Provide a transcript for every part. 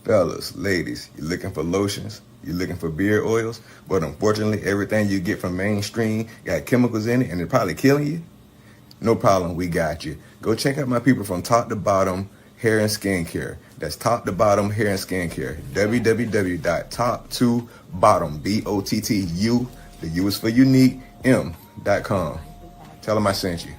Fellas, ladies, you looking for lotions? You looking for beard oils? But unfortunately, everything you get from mainstream got chemicals in it and it probably killing you? No problem, we got you. Go check out my people from Top to Bottom Hair and Skincare. That's Top to Bottom Hair and Skincare. www.top2bottom, BOTTU, the U is for unique, M.com. Tell them I sent you.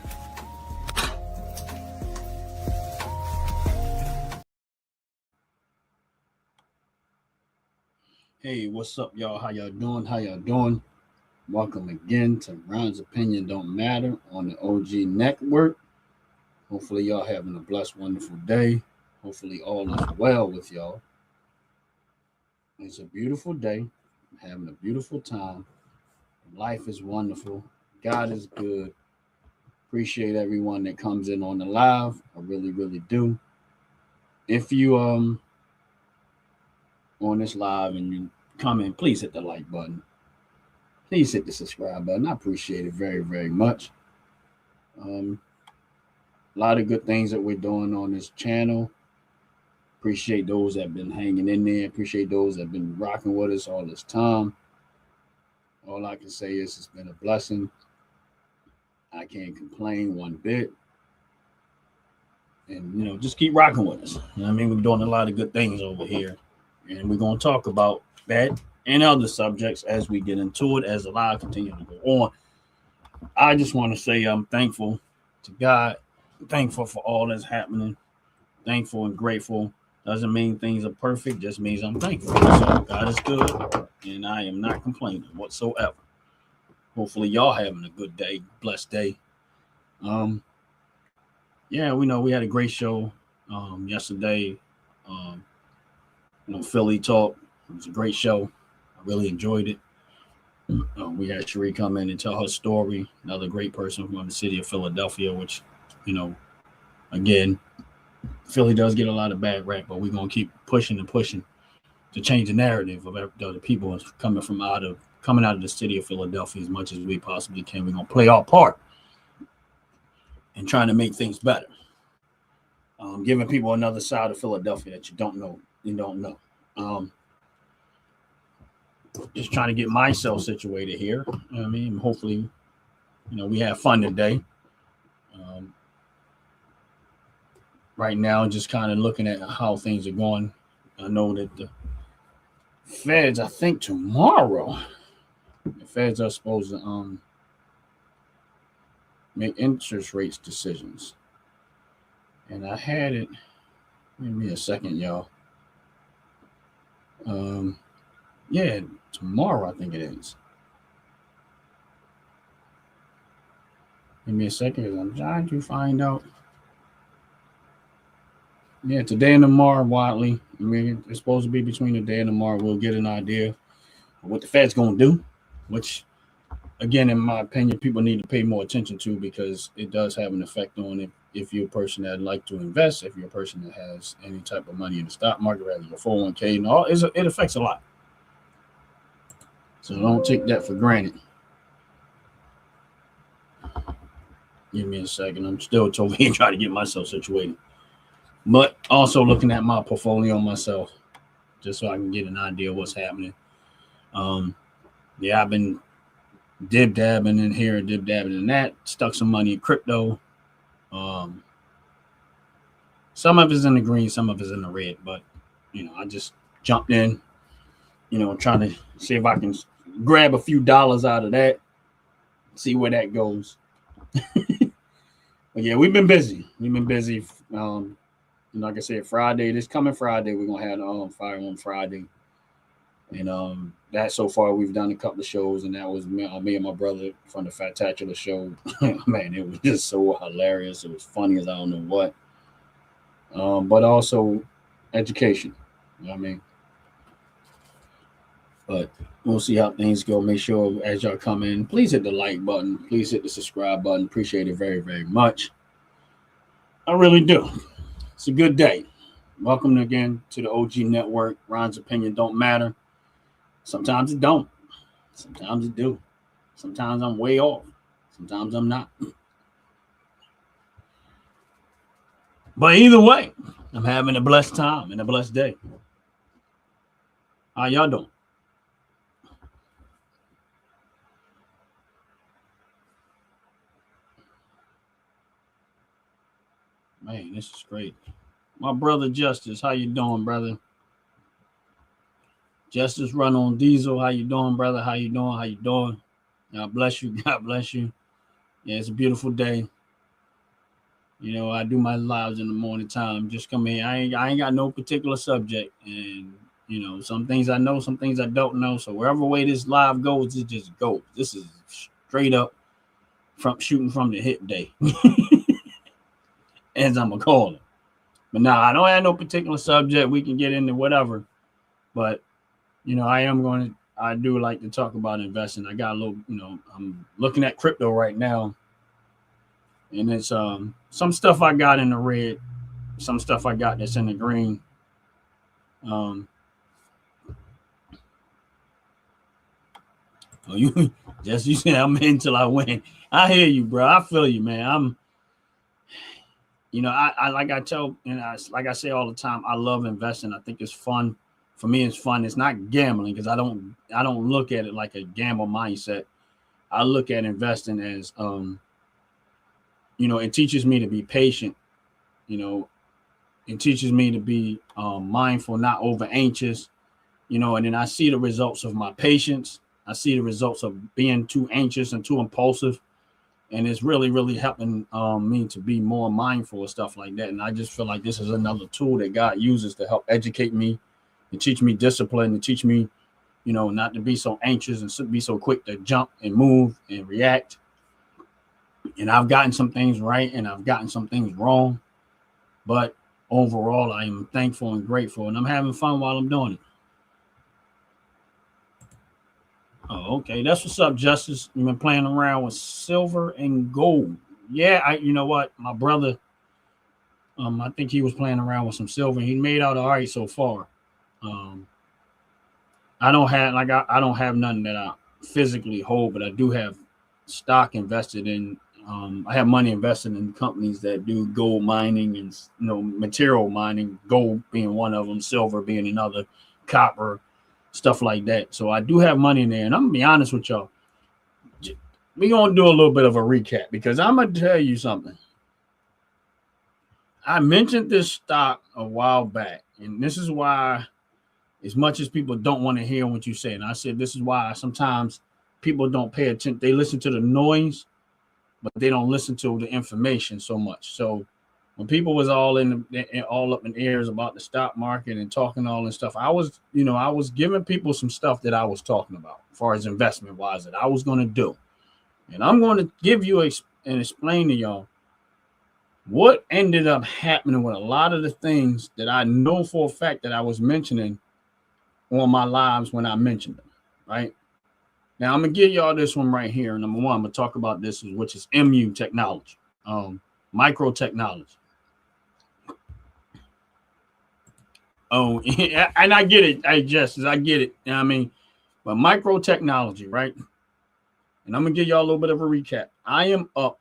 Hey, what's up, y'all? How y'all doing? How y'all doing? Welcome again to Ron's Opinion Don't Matter on the OG Network. Hopefully, y'all having a blessed, wonderful day. Hopefully, all is well with y'all. It's a beautiful day. I'm having a beautiful time. Life is wonderful. God is good. Appreciate everyone that comes in on the live. I really, really do. If you on this live and you come in, please hit the like button. Please hit the subscribe button. I appreciate it very, very much. A lot of good things that we're doing on this channel. Appreciate those that have been hanging in there. Appreciate those that have been rocking with us all this time. All I can say is it's been a blessing. I can't complain one bit. And, just keep rocking with us. I mean, we're doing a lot of good things over here. And we're going to talk about that and other subjects as we get into it, as the live continues to go on. I just want to say I'm thankful to God, thankful for all that's happening, thankful and grateful. Doesn't mean things are perfect, just means I'm thankful. So God is good, and I am not complaining whatsoever. Hopefully, y'all having a good day, blessed day. Yeah, we know we had a great show yesterday. Philly Talk. It was a great show. I really enjoyed it. We had Cherie come in and tell her story. Another great person from the city of Philadelphia, which, again, Philly does get a lot of bad rap, but we're gonna keep pushing and pushing to change the narrative of the people coming out of the city of Philadelphia as much as we possibly can. We're gonna play our part in trying to make things better. Giving people another side of Philadelphia that you don't know. Just trying to get myself situated here. I mean, hopefully, we have fun today. Right now, just kind of looking at how things are going. I know that the Feds, I think tomorrow, the Feds are supposed to make interest rates decisions. And I had it. Give me a second, y'all. Yeah, tomorrow I think it is. Give me a second, because I'm trying to find out. Yeah, today and tomorrow, Watley. I mean, it's supposed to be between the day and tomorrow. We'll get an idea of what the Fed's going to do, which, again, in my opinion, people need to pay more attention to because it does have an effect on it. If you're a person that like to invest, if you're a person that has any type of money in the stock market, rather your 401k and all, it affects a lot. So don't take that for granted. Give me a second. I'm still over here trying to get myself situated. But also looking at my portfolio myself, just so I can get an idea of what's happening. Yeah, I've been dib-dabbing in here, dib-dabbing in that. Stuck some money in crypto. Some of it's in the green, some of it's in the red. But, I just jumped in, trying to see if I can grab a few dollars out of that, see where that goes. But, yeah, we've been busy. Like I said, this coming Friday, we're going to have Fire on Friday. And that so far, we've done a couple of shows, and that was me and my brother from the Fatatular show. Man, it was just so hilarious. It was funny as I don't know what. But also education. You know what I mean? But we'll see how things go. Make sure as y'all come in, please hit the like button. Please hit the subscribe button. Appreciate it very, very much. I really do. It's a good day. Welcome again to the OG Network. Ron's Opinion Don't Matter. Sometimes it don't. Sometimes it do. Sometimes I'm way off. Sometimes I'm not. But either way, I'm having a blessed time and a blessed day. How y'all doing? Man, this is great. My brother Justice, how you doing, brother? Justice run on diesel. How you doing, brother? How you doing? How you doing? God bless you. God bless you. Yeah, it's a beautiful day. You know, I do my lives in the morning time. Just come in. I ain't got no particular subject. And, you know, some things I know, some things I don't know. So wherever way this live goes, it just goes. This is straight up from shooting from the hip day. As I'm gonna call it. But now I don't have no particular subject. We can get into whatever. But you know, I do like to talk about investing. I got a little, you know, I'm looking at crypto right now. And it's some stuff I got in the red, some stuff I got that's in the green. Oh, you just you said I'm in till I win. I hear you, bro. I feel you, man. You know, I like I tell, and like I say all the time, I love investing. I think it's fun. For me, it's fun. It's not gambling because I don't look at it like a gamble mindset. I look at investing as you know, it teaches me to be patient. You know, it teaches me to be mindful, not over anxious. You know, and then I see the results of my patience. I see the results of being too anxious and too impulsive. And it's really, really helping me to be more mindful of stuff like that. And I just feel like this is another tool that God uses to help educate me, to teach me discipline, to teach me, you know, not to be so anxious and be so quick to jump and move and react. And I've gotten some things right and I've gotten some things wrong. But overall, I am thankful and grateful. And I'm having fun while I'm doing it. Oh, okay. That's what's up, Justice. You've been playing around with silver and gold. Yeah, you know what? My brother, I think he was playing around with some silver. He made out all right so far. I don't have nothing that I physically hold, but I do have stock invested in. I have money invested in companies that do gold mining and, you know, material mining, gold being one of them, silver being another, copper, stuff like that. So I do have money in there. And I'm going to be honest with y'all. We're going to do a little bit of a recap because I'm going to tell you something. I mentioned this stock a while back, and this is why, as much as people don't want to hear what you say, and I said this is why sometimes people don't pay attention. They listen to the noise, but they don't listen to the information so much. So when people was all up in ears about the stock market and talking all this stuff, I was giving people some stuff that I was talking about as far as investment wise that I was going to do. And I'm going to give you and explain to y'all what ended up happening with a lot of the things that I know for a fact that I was mentioning on my lives when I mentioned them, right? Now, I'm going to give y'all this one right here. Number one, I'm going to talk about this, which is MU technology, micro technology. Oh, and I get it. I get it. You know what I mean? But micro technology, right? And I'm going to give y'all a little bit of a recap. I am up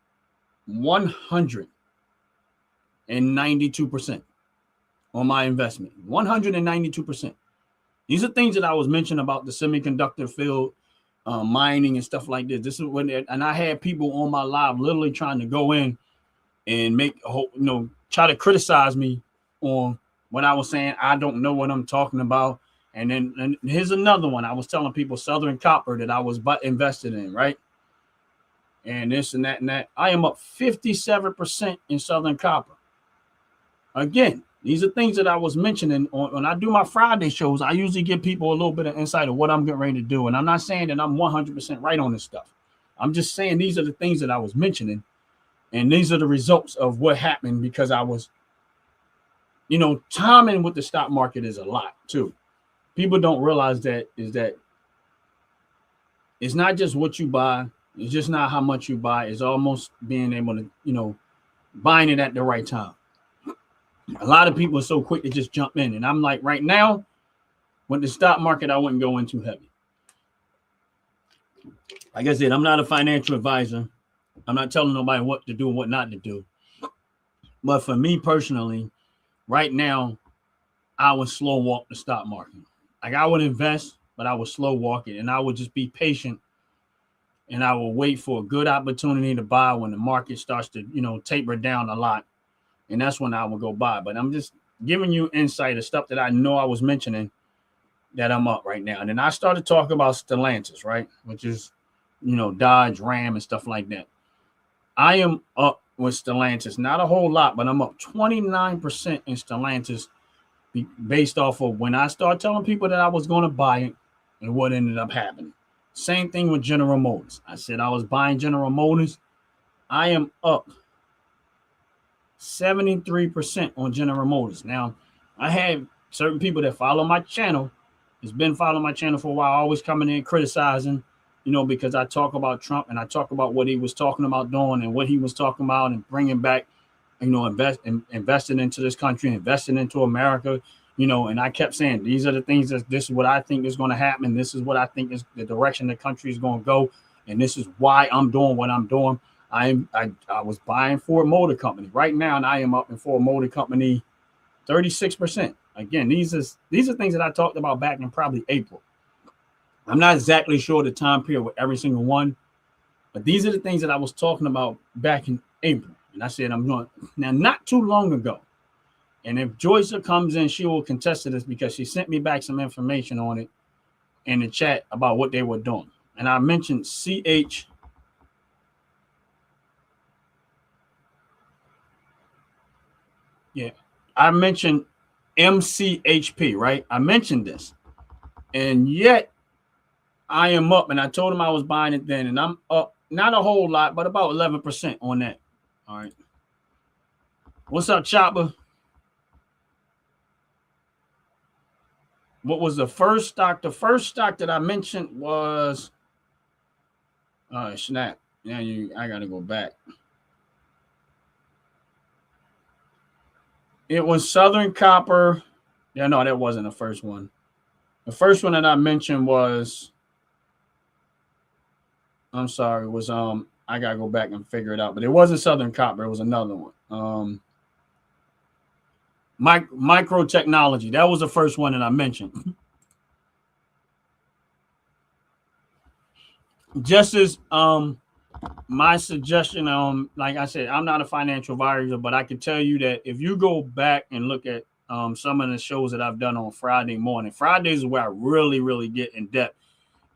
192% on my investment. 192%. These are things that I was mentioning about the semiconductor field, mining and stuff like this. This is when, and I had people on my live literally trying to go in and try to criticize me on what I was saying. I don't know what I'm talking about. And here's another one. I was telling people Southern Copper that I was invested in, right? And this and that and that. I am up 57% in Southern Copper. Again, these are things that I was mentioning when I do my Friday shows. I usually give people a little bit of insight of what I'm getting ready to do. And I'm not saying that I'm 100% right on this stuff. I'm just saying these are the things that I was mentioning. And these are the results of what happened because I was, timing with the stock market is a lot too. People don't realize that it's not just what you buy. It's just not how much you buy. It's almost being able to, buying it at the right time. A lot of people are so quick to just jump in. And I'm like, right now, with the stock market, I wouldn't go in too heavy. Like I said, I'm not a financial advisor. I'm not telling nobody what to do and what not to do. But for me personally, right now, I would slow walk the stock market. Like I would invest, but I would slow walk it, and I would just be patient, and I will wait for a good opportunity to buy when the market starts to, taper down a lot, and that's when I will go buy. But I'm just giving you insight of stuff that I know I was mentioning that I'm up right now. And then I started talking about Stellantis, right, which is, Dodge, Ram, and stuff like that. I am up with Stellantis, not a whole lot, but I'm up 29% in Stellantis based off of when I started telling people that I was going to buy it and what ended up happening. Same thing with General Motors. I said I was buying General Motors. I am up 73% on General Motors. Now, I have certain people that follow my channel, has been following my channel for a while, always coming in criticizing, because I talk about Trump and I talk about what he was talking about doing and what he was talking about and bringing back, investing into this country, investing into America, and I kept saying, these are the things this is what I think is going to happen. This is what I think is the direction the country is going to go. And this is why I'm doing what I'm doing. I was buying Ford Motor Company right now, and I am up in Ford Motor Company 36%. Again, these are things that I talked about back in probably April. I'm not exactly sure the time period with every single one, but these are the things that I was talking about back in April. And I said, I'm doing now, not too long ago. And if Joyce comes in, she will contest to this because she sent me back some information on it in the chat about what they were doing. And I mentioned CH. Yeah, I mentioned MCHP, right? I mentioned this. And yet I am up, and I told him I was buying it then, and I'm up not a whole lot, but about 11% on that. All right. What's up, Chopper? What was the first stock? The first stock that I mentioned was Snap. Yeah, I gotta go back. It was Southern Copper. Yeah, no, that wasn't the first one. The first one that I mentioned was, I'm sorry, was I gotta go back and figure it out, but it wasn't Southern Copper, it was another one. Micro Technology. That was the first one that I mentioned. Just as my suggestion, like I said, I'm not a financial advisor, but I can tell you that if you go back and look at some of the shows that I've done on Friday morning, Fridays is where I really, really get in depth.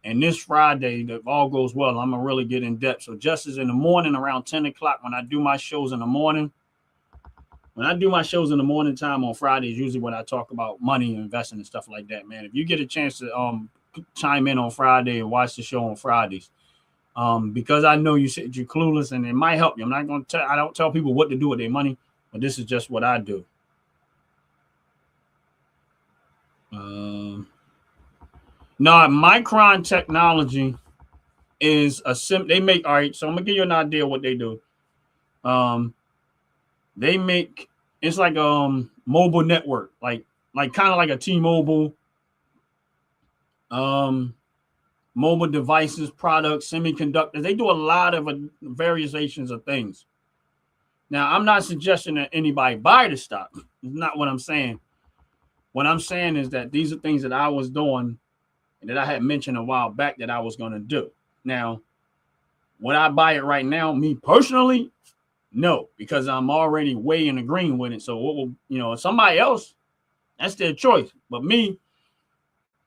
And this Friday, if all goes well, I'm gonna really get in depth. So just as in the morning around 10 o'clock, when I do my shows in the morning, time on Fridays, usually when I talk about money and investing and stuff like that, man. If you get a chance to chime in on Friday and watch the show on Fridays, because I know you said you're clueless and it might help you. I'm not going to I don't tell people what to do with their money, but this is just what I do. No, Micron Technology is they make, all right, so I'm gonna give you an idea of what they do. They make, it's like mobile network, like kind of like a T-Mobile, mobile devices, products, semiconductors. They do a lot of variations of things. Now, I'm not suggesting that anybody buy the stock. It's not what I'm saying. What I'm saying is that these are things that I was doing and that I had mentioned a while back that I was going to do. Now, would I buy it right now? Me personally, no, because I'm already way in the green with it. So what will, somebody else, that's their choice. But me,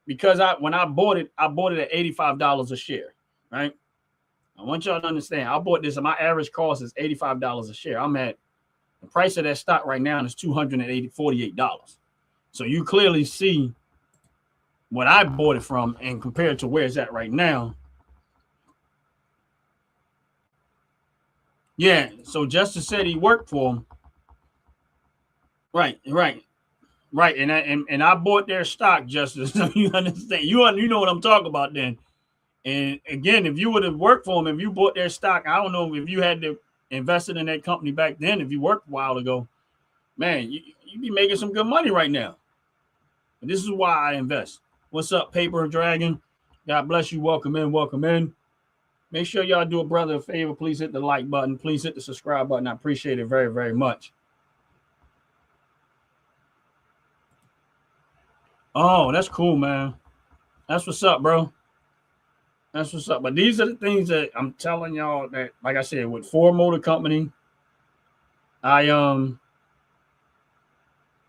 because when I bought it at $85 a share, right? I want y'all to understand, I bought this and my average cost is $85 a share. I'm at the price of that stock right now is $248. So you clearly see what I bought it from and compared to where it's at right now. Yeah, so Justice said he worked for him. Right. And I bought their stock, Justice. So you understand. You know what I'm talking about then. And again, if you would have worked for them, if you bought their stock, I don't know if you had to invested in that company back then, if you worked a while ago, man, you'd be making some good money right now. And this is why I invest. What's up, Paper Dragon? God bless you. Welcome in. Make sure y'all do a brother a favor. Please hit the like button. Please hit the subscribe button. I appreciate it very, very much. Oh, that's cool, man. That's what's up, bro. That's what's up. But these are the things that I'm telling y'all that, like I said, with Ford Motor Company, I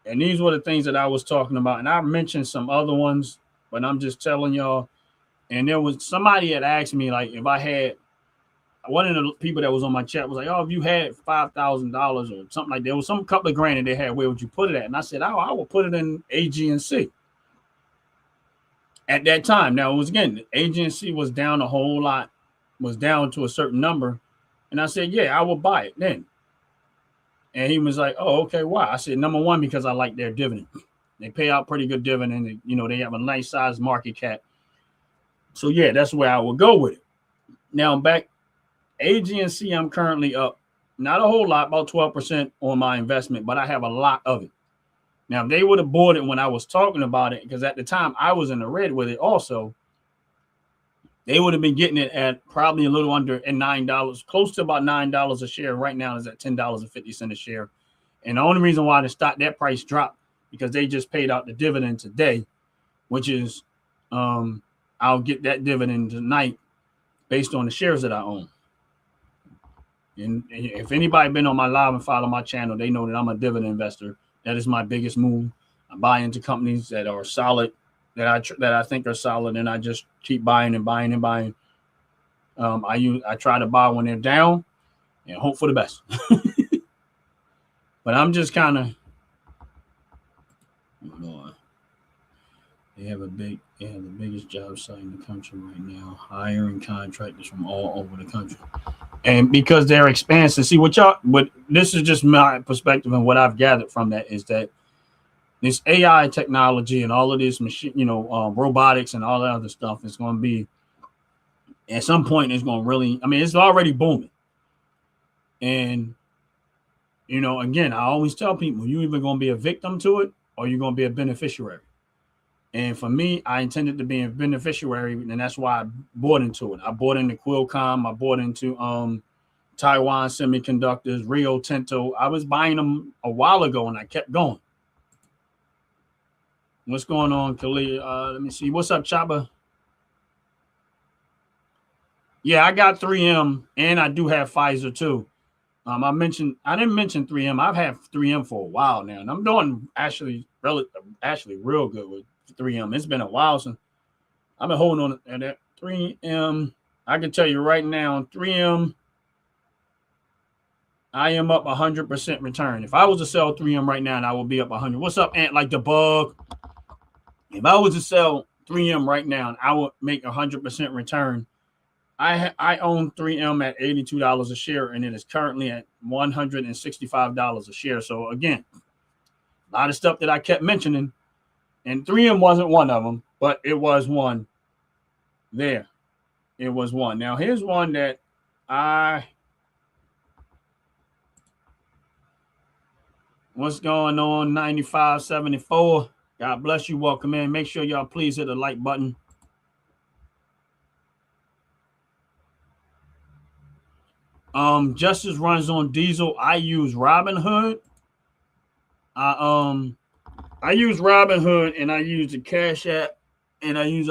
and these were the things that I was talking about. And I mentioned some other ones, but I'm just telling y'all. And there was somebody had asked me, like, if I had one of the people that was on my chat was like, "Oh, if you had $5,000 or something like that, there was some couple of grand that they had, where would you put it at?" And I said, "Oh, I would put it in AGNC." At that time, now it was again, AGNC was down a whole lot, was down to a certain number, and I said, "Yeah, I will buy it then." And he was like, "Oh, okay, why?" I said, "Number one, because I like their dividend. They pay out pretty good dividend. You know, they have a nice size market cap. So yeah, that's where I would go with it." Now back AGNC, I'm currently up, not a whole lot, about 12% on my investment, but I have a lot of it. Now, if they would have bought it when I was talking about it, because at the time I was in the red with it also, they would have been getting it at probably a little under $9, close to about $9 a share. Right now is at $10.50 a share. And the only reason why that price dropped, because they just paid out the dividend today, which is I'll get that dividend tonight based on the shares that I own. And if anybody been on my live and follow my channel, they know that I'm a dividend investor. That is my biggest move. I buy into companies that are solid, that I think are solid, and I just keep buying and buying and buying. I try to buy when they're down and hope for the best. But I'm just kind of, they have the biggest job site in the country right now, hiring contractors from all over the country. And because they're expansive, see but this is just my perspective, and what I've gathered from that is that this AI technology and all of this machine, robotics and all that other stuff is going to be, at some point, it's going to really, I mean, it's already booming. And, again, I always tell people, you're either going to be a victim to it or you're going to be a beneficiary. And for me, I intended to be a beneficiary, and that's why I bought into it. I bought into Qualcomm. I bought into Taiwan Semiconductors, Rio Tinto. I was buying them a while ago, and I kept going. What's going on, Khalid? Let me see. What's up, Chaba? Yeah, I got 3M, and I do have Pfizer too. I didn't mention 3M. I've had 3M for a while now, and I'm doing actually real good with 3M. It's been a while since I've been holding on to that 3M. I can tell you right now, 3M, I am up 100% return. If I was to sell 3M right now, I will be up 100. What's up, Ant? Like the bug. If I was to sell 3M right now, I would make 100% return. I own 3M at $82 a share, and it is currently at $165 a share. So again, a lot of stuff that I kept mentioning, and 3M wasn't one of them, but it was one there. It was one. Now here's one that what's going on, 9574? God bless you. Welcome in. Make sure y'all please hit the like button. Justice runs on diesel. I use Robinhood. I use Robinhood, and I use the Cash App, and I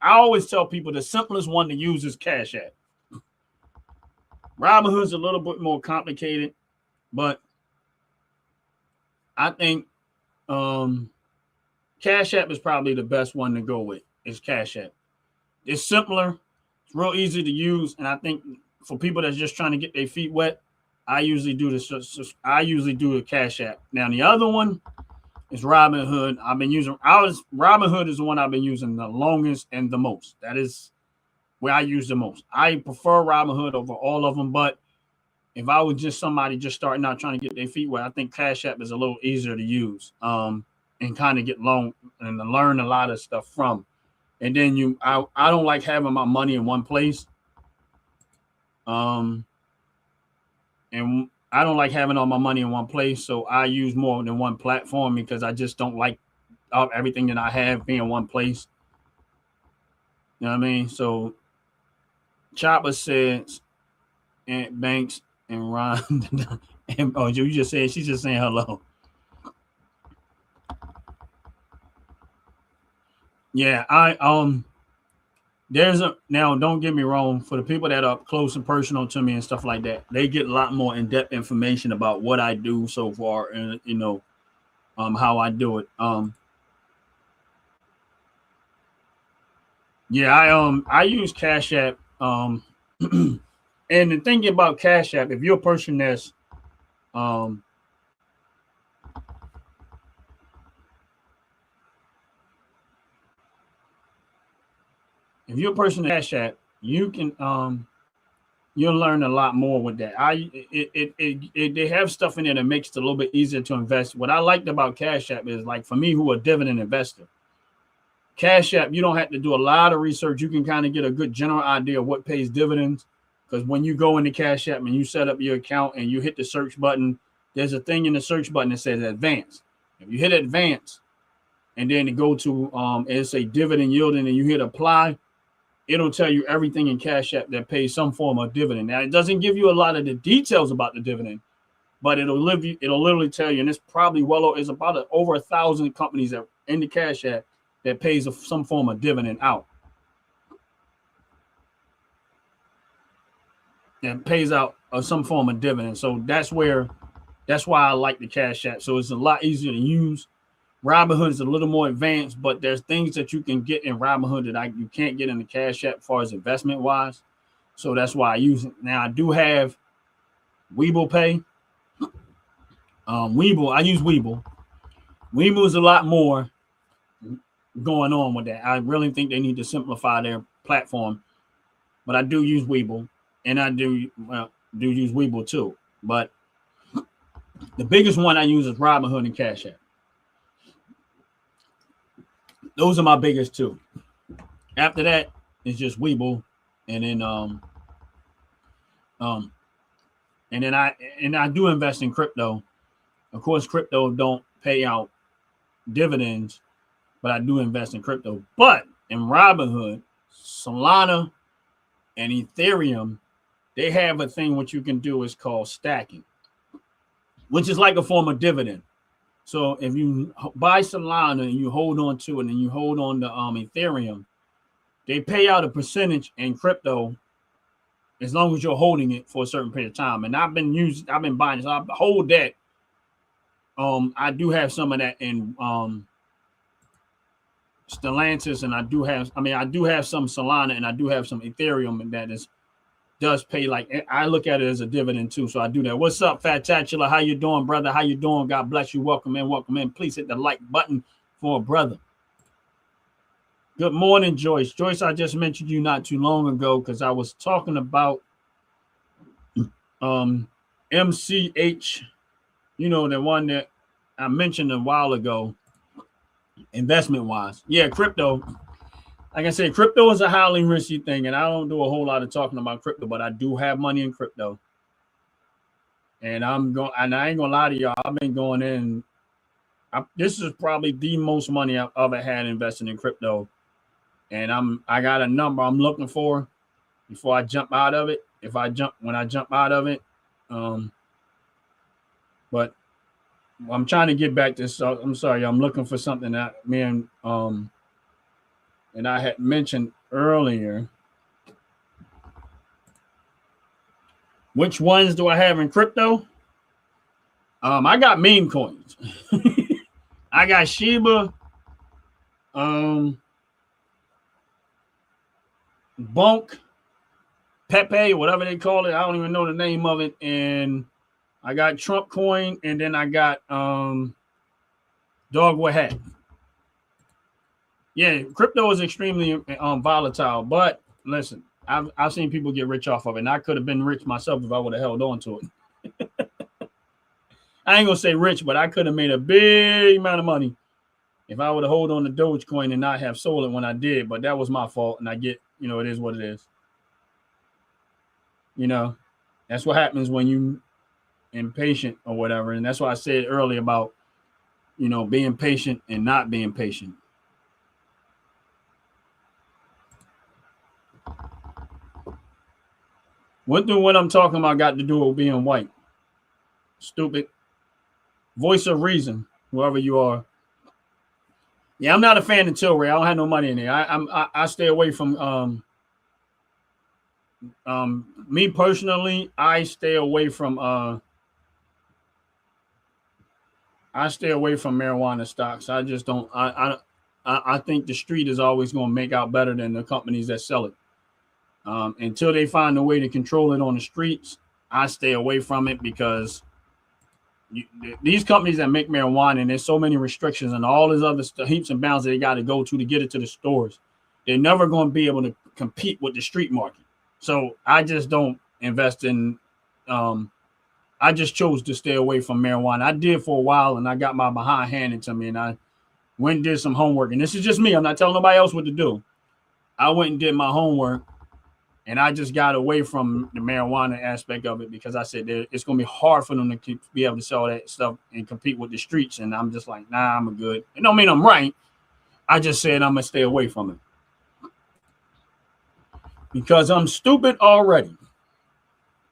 always tell people the simplest one to use is Cash App. Robinhood's a little bit more complicated, but I think Cash App is probably the best one to go with. Is Cash App. It's simpler. It's real easy to use, and I think for people that's just trying to get their feet wet, I usually do this. I usually do a Cash App. Now the other one is Robinhood. Robinhood is the one I've been using the longest and the most. That is where I use the most. I prefer Robinhood over all of them, but if I was just somebody just starting out trying to get their feet wet, I think Cash App is a little easier to use and kind of get long and learn a lot of stuff from. And then I don't like having my money in one place. And I don't like having all my money in one place, so I use more than one platform because I just don't like everything that I have being in one place. You know what I mean? So Chopper says, Aunt Banks and Ron, and you just said she's just saying hello. Yeah, there's a now. Don't get me wrong. For the people that are close and personal to me and stuff like that, they get a lot more in depth information about what I do so far, and how I do it. Yeah, I use Cash App. And the thing about Cash App, if you're a person that's um if you're a person that Cash App, you can you'll learn a lot more with that. They have stuff in there that makes it a little bit easier to invest. What I liked about Cash App is, like, for me, who a dividend investor, Cash App, you don't have to do a lot of research. You can kind of get a good general idea of what pays dividends. Because when you go into Cash App and you set up your account and you hit the search button, there's a thing in the search button that says advance. If you hit advance and then go to it's a dividend yielding and you hit apply, it'll tell you everything in Cash App that pays some form of dividend. Now, it doesn't give you a lot of the details about the dividend, but it'll literally tell you, and it's probably it's about over 1,000 companies that in the Cash App that pays some form of dividend out. That pays out some form of dividend. So that's why I like the Cash App. So it's a lot easier to use. Robinhood is a little more advanced, but there's things that you can get in Robinhood that you can't get in the Cash App as far as investment wise. So that's why I use it. Now, I do have Webull Pay. Webull, I use Webull. Webull is a lot more going on with that. I really think they need to simplify their platform, but I do use Webull, and I do use Webull too. But the biggest one I use is Robinhood and Cash App. Those are my biggest two. After that, it's just Webull, and then I do invest in crypto. Of course, crypto don't pay out dividends, but I do invest in crypto. But in Robinhood, Solana, and Ethereum, they have a thing what you can do is called stacking, which is like a form of dividend. So if you buy Solana and you hold on to it and you hold on to Ethereum, they pay out a percentage in crypto as long as you're holding it for a certain period of time. And I've been buying it. So I hold that. I do have some of that in Stellantis, and I do have some Solana, and I do have some Ethereum, and that does pay, like, I look at it as a dividend too. So I do that. What's up, Fatacula? How you doing, brother? How you doing? God bless you. Welcome in. Please hit the like button for a brother. Good morning, Joyce. Joyce, I just mentioned you not too long ago because I was talking about MCH, the one that I mentioned a while ago, investment wise. Yeah, crypto. Like I said, crypto is a highly risky thing, and I don't do a whole lot of talking about crypto, but I do have money in crypto. And I ain't gonna lie to y'all, I've been going in. This is probably the most money I've ever had invested in crypto. And I got a number I'm looking for before I jump out of it. When I jump out of it. But I'm trying to get back to, so I'm sorry, I'm looking for something that me and I had mentioned earlier. Which ones do I have in crypto? I got meme coins. I got Shiba, Bonk, Pepe, whatever they call it. I don't even know the name of it. And I got Trump coin, and then I got Dogwood Hat. Yeah, crypto is extremely volatile, but listen, I've seen people get rich off of it, and I could have been rich myself if I would have held on to it. I ain't gonna say rich, but I could have made a big amount of money if I would have held on to Dogecoin and not have sold it when I did. But that was my fault, and I get, it is what it is. That's what happens when you impatient or whatever, and that's why I said earlier about, being patient and not being patient. What I'm talking about got to do with being white? Stupid. Voice of reason, whoever you are. Yeah, I'm not a fan of Tilray. I don't have no money in there. I stay away from me personally. I stay away from marijuana stocks. I just don't. I think the street is always going to make out better than the companies that sell it. Until they find a way to control it on the streets, I stay away from it because these companies that make marijuana, and there's so many restrictions and all these other heaps and bounds that they got to go to get it to the stores. They're never going to be able to compete with the street market. So I just don't invest in. I just chose to stay away from marijuana. I did for a while, and I got my behind handed to me, and I went and did some homework. And this is just me. I'm not telling nobody else what to do. I went and did my homework, and I just got away from the marijuana aspect of it because I said it's going to be hard for them to be able to sell that stuff and compete with the streets. And I'm just like, nah, I'm good. It don't mean I'm right. I just said I'm going to stay away from it because I'm stupid already.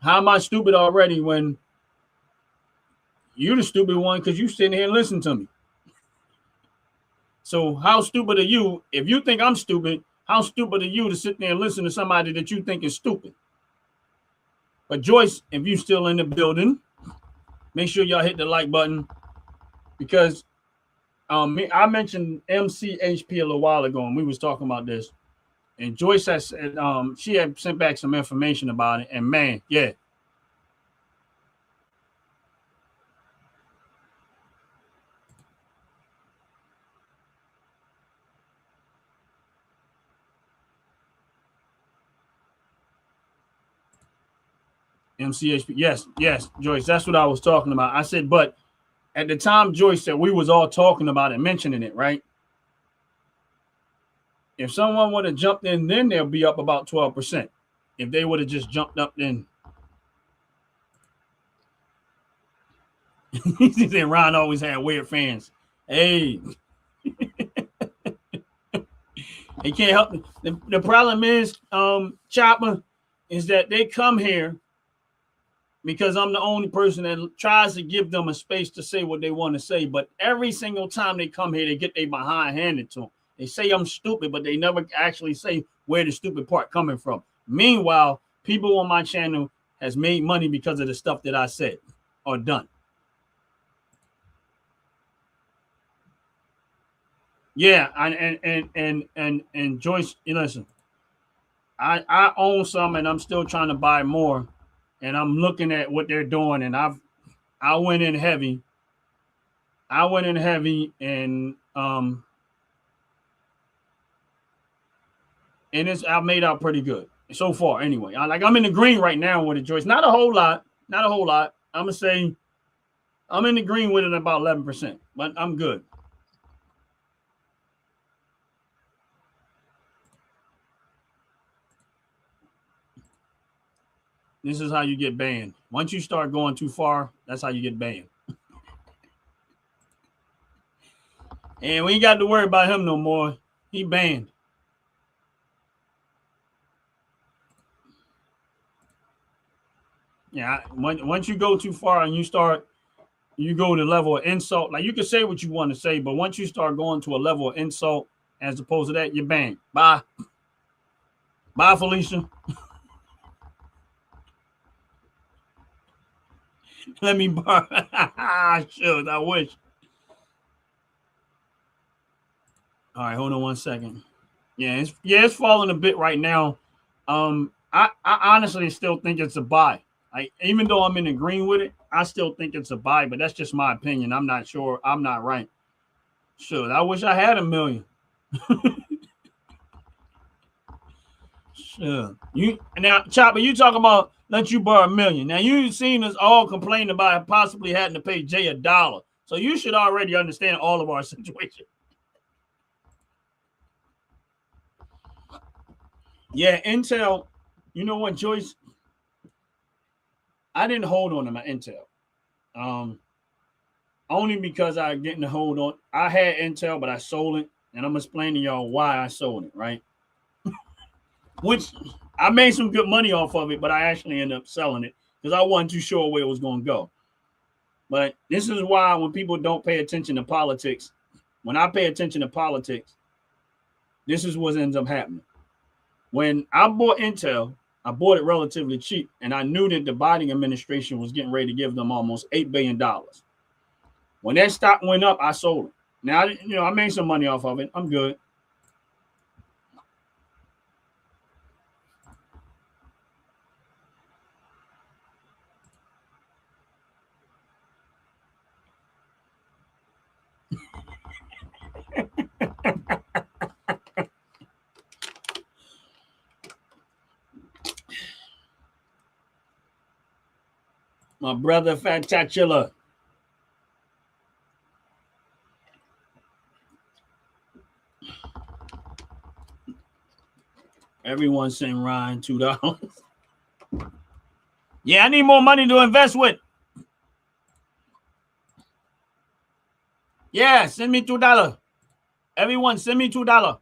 How am I stupid already when you're the stupid one because you sitting here and listen to me? So how stupid are you? If you think I'm stupid, how stupid are you to sit there and listen to somebody that you think is stupid? But Joyce, if you still in the building, make sure y'all hit the like button because I mentioned MCHP a little while ago, and we was talking about this. And Joyce has said she had sent back some information about it, and man, yeah. MCHP, yes, Joyce, that's what I was talking about. I said, but at the time, Joyce said we was all talking about it, mentioning it, right? If someone would have jumped in, then they'll be up about 12%. If they would have just jumped up, then he said Ron always had weird fans. Hey, he can't help it. The problem is, Chopper, is that they come here because I'm the only person that tries to give them a space to say what they want to say. But every single time they come here, they get their behind handed to them. They say I'm stupid, but they never actually say where the stupid part coming from. Meanwhile, people on my channel has made money because of the stuff that I said or done. Yeah, and Joyce, you listen, I own some and I'm still trying to buy more. And I'm looking at what they're doing, and I went in heavy. And I've made out pretty good so far. Anyway, I'm in the green right now with it, Joyce. Not a whole lot. I'm gonna say I'm in the green with it about 11%, but I'm good. This is how you get banned. Once you start going too far, that's how you get banned. And we ain't got to worry about him no more. He banned. Yeah, once you go too far and you go to the level of insult, like you can say what you want to say, but once you start going to a level of insult as opposed to that, you're banned. Bye. Bye, Felicia. Let me borrow. Sure, I wish. All right, hold on 1 second. Yeah, it's falling a bit right now. I honestly still think it's a buy. Even though I'm in the green with it, I still think it's a buy, but that's just my opinion. I'm not sure. I'm not right. Sure, I wish I had $1 million. Sure. You now, Chopper, you talking about let you borrow $1 million. Now you've seen us all complain about possibly having to pay Jay $1. So you should already understand all of our situation. Yeah, Intel. You know what, Joyce? I didn't hold on to my Intel. Only because I didn't hold on. I had Intel, but I sold it, and I'm gonna explain to y'all why I sold it, right? Which I made some good money off of it, but I actually ended up selling it because I wasn't too sure where it was going to go. But this is why when people don't pay attention to politics, when I pay attention to politics, this is what ends up happening. When I bought Intel, I bought it relatively cheap, and I knew that the Biden administration was getting ready to give them almost $8 billion. When that stock went up, I sold it. Now, I made some money off of it. I'm good. My brother Fantatula. Everyone send Ryan $2. Yeah, I need more money to invest with. Yeah, send me $2. Everyone, send me $2.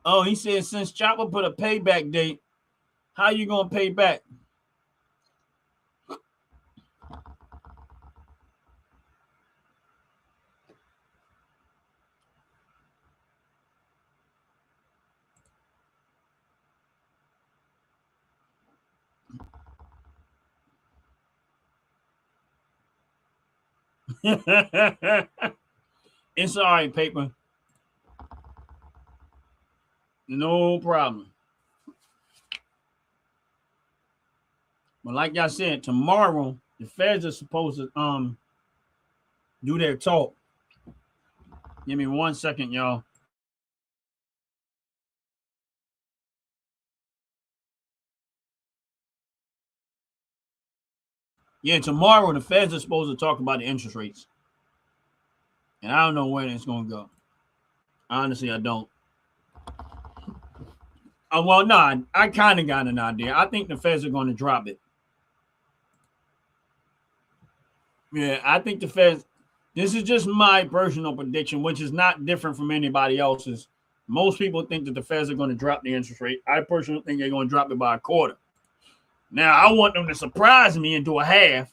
Oh, he said since Chopper put a payback date, how you gonna pay back? It's all right, paper. No problem. But like I said, tomorrow the feds are supposed to do their talk. Give me 1 second, y'all. Yeah, tomorrow the feds are supposed to talk about the interest rates. And I don't know where it's going to go. Honestly, I don't. Well, no, I kind of got an idea. I think the feds are going to drop it. Yeah, I think the feds, this is just my personal prediction, which is not different from anybody else's. Most people think that the feds are going to drop the interest rate. I personally think they're going to drop it by a quarter. Now, I want them to surprise me and do a half,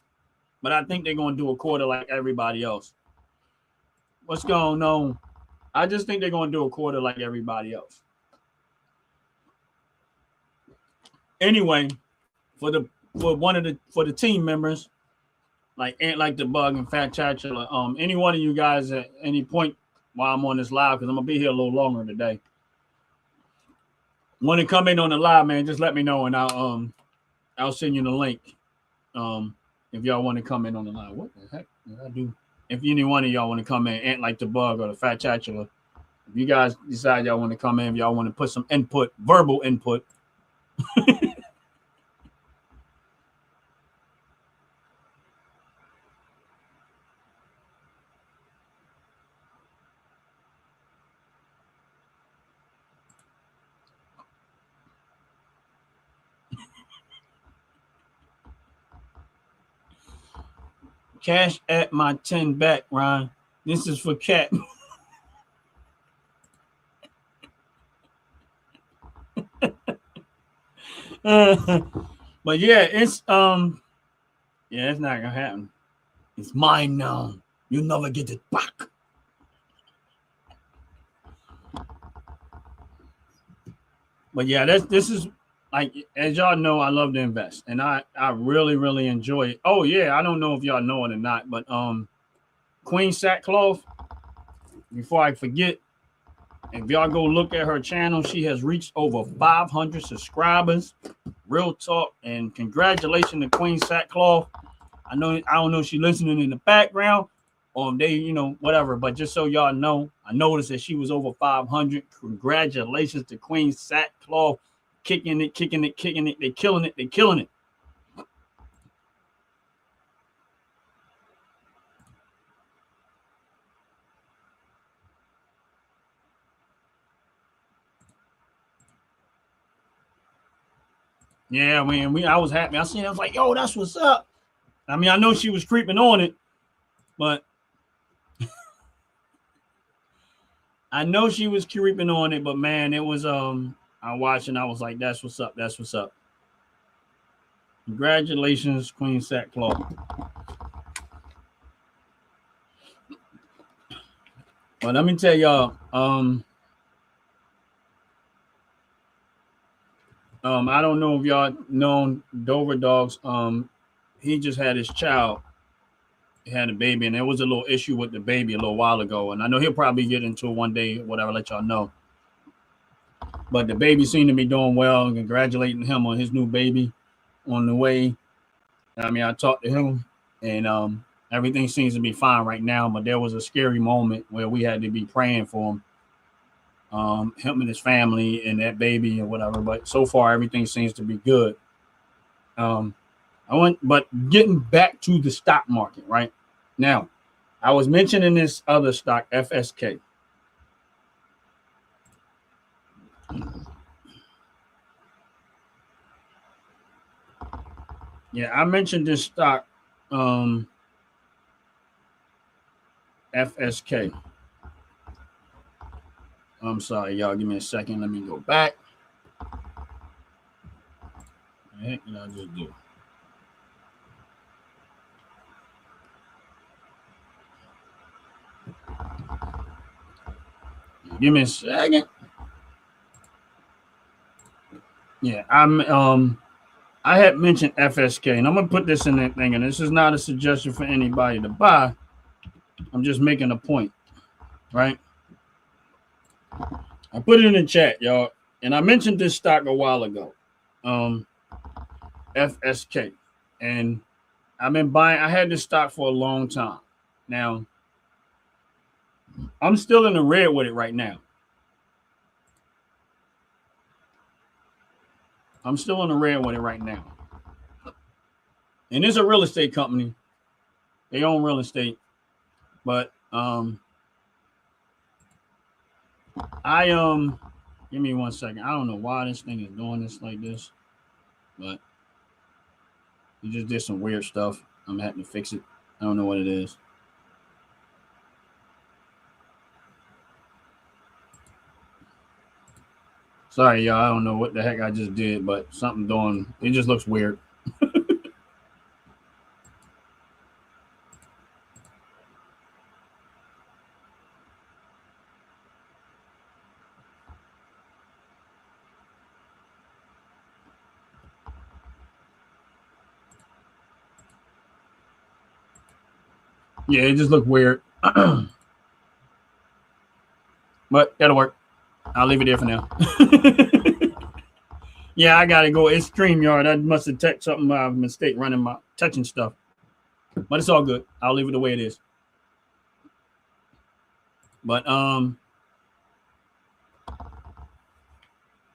but I think they're going to do a quarter like everybody else. What's going on? I just think they're going to do a quarter like everybody else. Anyway, for the team members, like the Bug and Fat Chatula, any one of you guys at any point while I'm on this live, because I'm gonna be here a little longer today, want to come in on the live, man, just let me know and I'll send you the link. If y'all want to come in on the live. What the heck did I do? If any one of y'all want to come in, Ant Like the Bug or the Fat Chatula, if you guys decide y'all want to come in, if y'all want to put some input, verbal input. Cash at my 10 back, Ryan. This is for Cat. But yeah, it's not gonna happen. It's mine now. You'll never get it back. But yeah, this is like, as y'all know, I love to invest, and I really, really enjoy it. Oh yeah, I don't know if y'all know it or not, but Queen Sackcloth, before I forget, if y'all go look at her channel, she has reached over 500 subscribers. Real talk, and congratulations to Queen Sackcloth. I don't know if she's listening in the background, or they, whatever, but just so y'all know, I noticed that she was over 500. Congratulations to Queen Sackcloth. Kicking it. They're killing it. Yeah, man, I was happy. I seen it, I was like, yo, that's what's up. I mean, I know she was creeping on it, but I know she was creeping on it, but man, it was I watched and I was like, that's what's up. Congratulations, Queen Sackcloth. But let me tell y'all, I don't know if y'all known Dover Dogs. He just had his child. He had a baby, and there was a little issue with the baby a little while ago. And I know he'll probably get into it one day, whatever, let y'all know. But the baby seemed to be doing well, and congratulating him on his new baby on the way. I mean, I talked to him, and everything seems to be fine right now. But there was a scary moment where we had to be praying for him. Him and his family and that baby and whatever, but so far everything seems to be good. But getting back to the stock market right now, I was mentioning this other stock, FSK. Yeah, I mentioned this stock, FSK. I'm sorry, y'all. Give me a second. Let me go back. What the heck did I just do? Give me a second. Yeah, I had mentioned FSK, and I'm gonna put this in that thing. And this is not a suggestion for anybody to buy. I'm just making a point, right? I put it in the chat, y'all, and I mentioned this stock a while ago, FSK, and I've been buying. I had this stock for a long time. Now, I'm still in the red with it right now. I'm still in the red with it right now. And it's a real estate company. They own real estate, but give me 1 second. I don't know why this thing is doing this like this, but it just did some weird stuff. I'm having to fix it. I don't know what it is. Sorry, y'all. I don't know what the heck I just did, but something doing. It just looks weird. Yeah, it just looked weird. But that'll work. I'll leave it there for now. Yeah, I gotta go. It's StreamYard. I must have touched something by mistake running my touching stuff. But it's all good. I'll leave it the way it is. But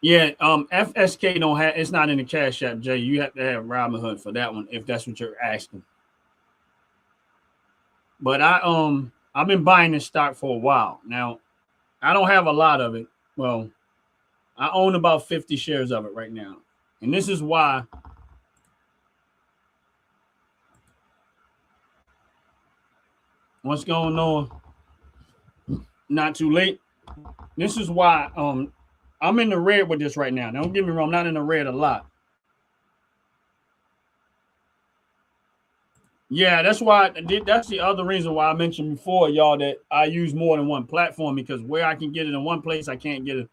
yeah, FSK don't have, it's not in the Cash App, Jay. You have to have Robinhood for that one if that's what you're asking. But I've been buying this stock for a while. Now, I don't have a lot of it. Well, I own about 50 shares of it right now. And this is why what's going on? Not too late. This is why I'm in the red with this right now. Don't get me wrong, I'm not in the red a lot. Yeah, that's why. That's the other reason why I mentioned before, y'all, that I use more than one platform, because where I can get it in one place, I can't get it.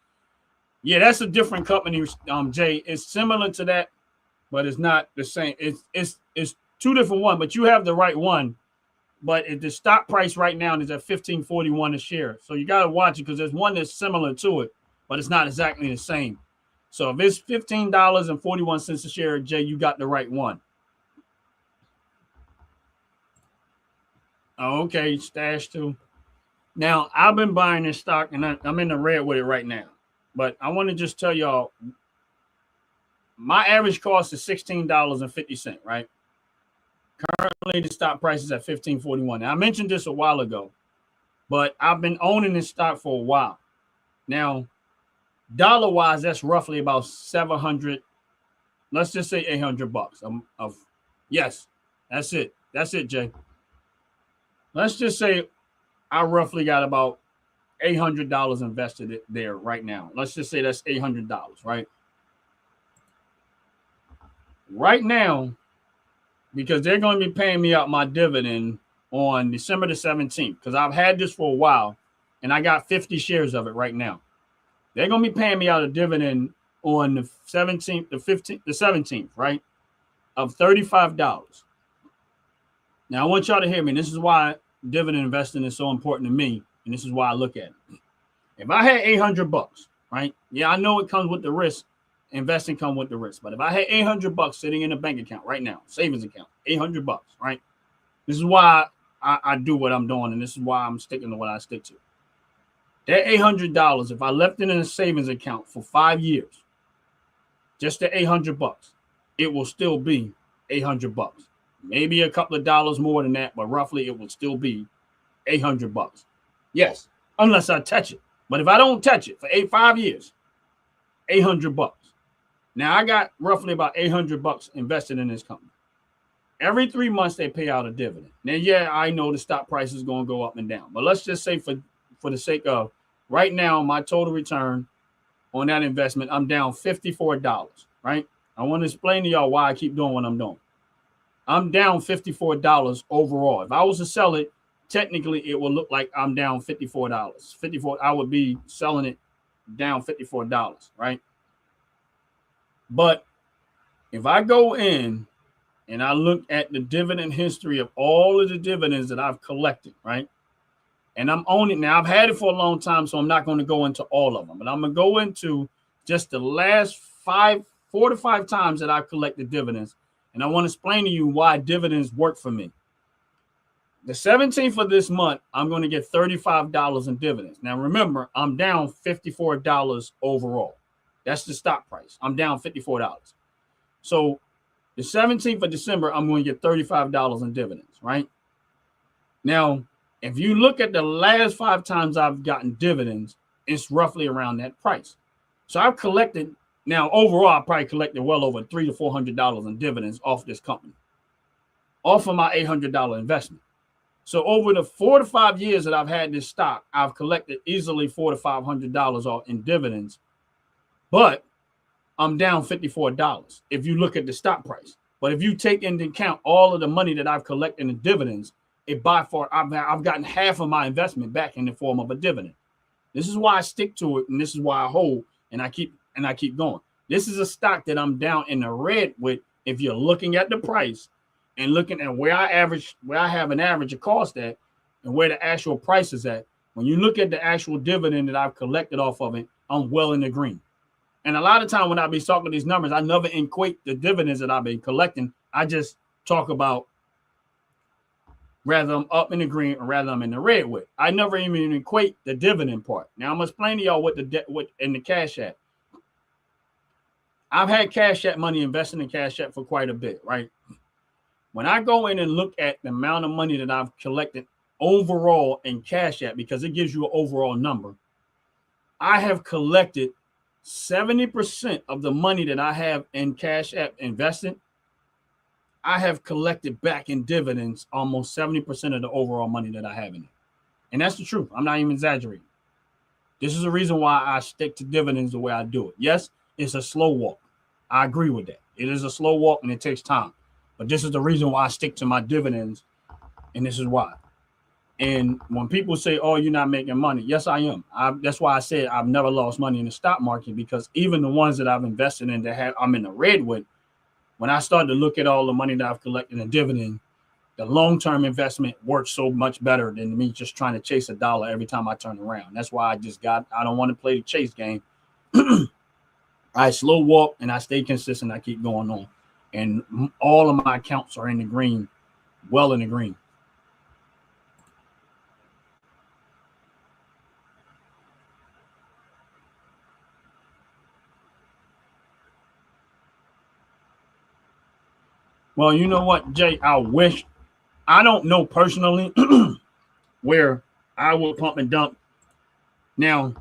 Yeah, that's a different company, Jay. It's similar to that, but it's not the same. It's two different ones, but you have the right one. But the stock price right now is at $15.41 a share. So you got to watch it, because there's one that's similar to it, but it's not exactly the same. So if it's $15.41 a share, Jay, you got the right one. Oh, okay, stash too. Now, I've been buying this stock, and I'm in the red with it right now. But I want to just tell y'all, my average cost is $16.50, right? Currently, the stock price is at $15.41. Now, I mentioned this a while ago, but I've been owning this stock for a while. Now, dollar-wise, that's roughly about 700. Let's just say $800 yes, that's it. That's it, Jay. Let's just say I roughly got about $800 invested there right now. Let's just say that's $800, right? right now, because they're going to be paying me out my dividend on December the 17th, because I've had this for a while and I got 50 shares of it right now. They're going to be paying me out a dividend on the 17th, the 15th, the 17th, right? Of $35. Now, I want y'all to hear me. This is why dividend investing is so important to me, and this is why I look at it. If I had $800, right? Yeah, I know it comes with the risk. Investing comes with the risk. But if I had $800 sitting in a bank account right now, savings account, $800, right? This is why I do what I'm doing, and this is why I'm sticking to what I stick to. That $800, if I left it in a savings account for 5 years, just the $800, it will still be $800. Maybe a couple of dollars more than that, but roughly it will still be $800. Yes, unless I touch it. But if I don't touch it for 5 years, $800. Now I got roughly about $800 invested in this company. Every 3 months they pay out a dividend. Now, yeah, I know the stock price is going to go up and down, but let's just say for the sake of right now, my total return on that investment, I'm down $54, right? I want to explain to y'all why I keep doing what I'm doing. I'm down $54 overall. If I was to sell it, technically it will look like I'm down $54. 54, I would be selling it down $54, right? But if I go in and I look at the dividend history of all of the dividends that I've collected, right? And I'm owning now. I've had it for a long time, so I'm not going to go into all of them, but I'm going to go into just the last 4 to 5 times that I've collected dividends. And I want to explain to you why dividends work for me. The 17th of this month, I'm going to get $35 in dividends. Now, remember, I'm down $54 overall. That's the stock price. I'm down $54. So the 17th of December, I'm going to get $35 in dividends, right? Now, if you look at the last 5 times I've gotten dividends, it's roughly around that price. So I've collected, now overall, I probably collected well over $300 to $400 in dividends off this company, off of my $800 investment. So over the 4 to 5 years that I've had this stock, I've collected easily $400 to $500 in dividends, but I'm down $54 if you look at the stock price. But if you take into account all of the money that I've collected in dividends, it by far I've gotten half of my investment back in the form of a dividend. This is why I stick to it, and this is why I hold and I keep going. This is a stock that I'm down in the red with. If you're looking at the price and looking at where I have an average of cost at, and where the actual price is at, when you look at the actual dividend that I've collected off of it, I'm well in the green. And a lot of time when I be talking these numbers, I never equate the dividends that I've been collecting. I just talk about rather I'm up in the green or rather I'm in the red with. I never even equate the dividend part. Now I'm gonna explain to y'all what in the Cash App. I've had Cash App money investing in Cash App for quite a bit, right? When I go in and look at the amount of money that I've collected overall in Cash App, because it gives you an overall number, I have collected 70% of the money that I have in Cash App invested. I have collected back in dividends almost 70% of the overall money that I have in it. And that's the truth. I'm not even exaggerating. This is the reason why I stick to dividends the way I do it. Yes, it's a slow walk. I agree with that. It is a slow walk and it takes time. But this is the reason why I stick to my dividends. And this is why. And when people say, oh, you're not making money. Yes, I am. That's why I said I've never lost money in the stock market, because even the ones that I've invested in that I'm in the red with, when I started to look at all the money that I've collected in dividend, the long-term investment works so much better than me just trying to chase a dollar every time I turn around. That's why I don't want to play the chase game. I slow walk and I stay consistent. I keep going on. And all of my accounts are in the green, well in the green. Well, you know what, Jay? I don't know personally where I will pump and dump. Now,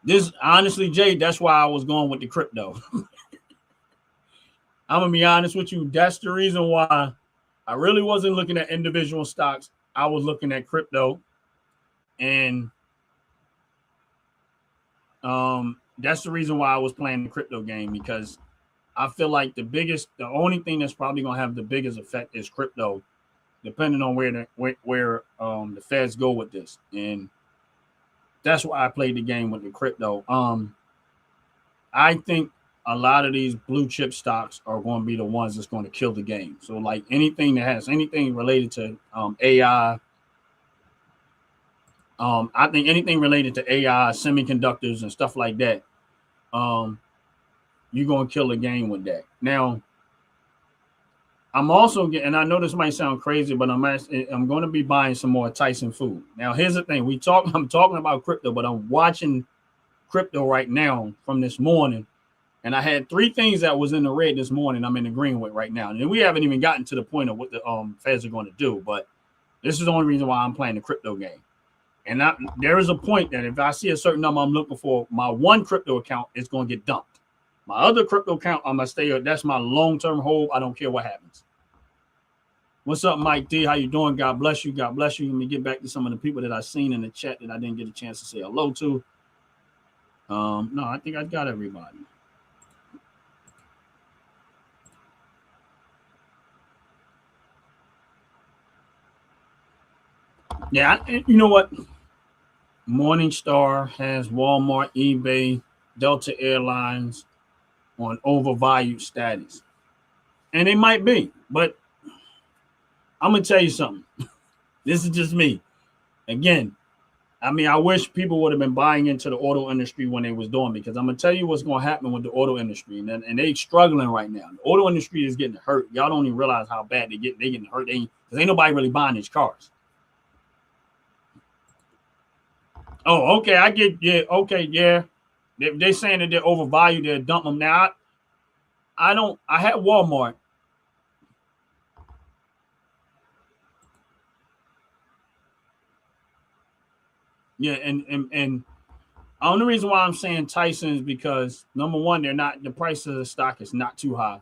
this honestly, Jay, that's why I was going with the crypto. I'm going to be honest with you. That's the reason why I really wasn't looking at individual stocks. I was looking at crypto. And that's the reason why I was playing the crypto game, because I feel like the only thing that's probably gonna have the biggest effect is crypto, depending on where the Feds go with this, and that's why I played the game with the crypto. I think a lot of these blue chip stocks are going to be the ones that's going to kill the game. So, like anything that has anything related to AI, I think anything related to AI, semiconductors, and stuff like that, you're going to kill the game with that. Now, I'm also getting, and I know this might sound crazy, but I'm going to be buying some more Tyson food. Now, here's the thing: I'm talking about crypto, but I'm watching crypto right now from this morning. And I had 3 things that was in the red this morning. I'm in the green with right now. And we haven't even gotten to the point of what the Feds are going to do. But this is the only reason why I'm playing the crypto game. And there is a point that if I see a certain number I'm looking for, my one crypto account is going to get dumped. My other crypto account, I'm going to stay. That's my long-term hold. I don't care what happens. What's up, Mike D? How you doing? God bless you. God bless you. Let me get back to some of the people that I've seen in the chat that I didn't get a chance to say hello to. No, I think I got everybody. Yeah, you know what? Morningstar has Walmart, eBay, Delta Airlines on overvalued status. And they might be, but I'm going to tell you something. This is just me. Again, I mean, I wish people would have been buying into the auto industry when they was doing, because I'm going to tell you what's going to happen with the auto industry. And they struggling right now. The auto industry is getting hurt. Y'all don't even realize how bad they getting hurt. Because ain't nobody really buying these cars. Oh, okay. I get, yeah. Okay. Yeah. They're saying that they're overvalued. They're dumping them. Now, I had Walmart. Yeah. And the only reason why I'm saying Tyson is because, number one, the price of the stock is not too high.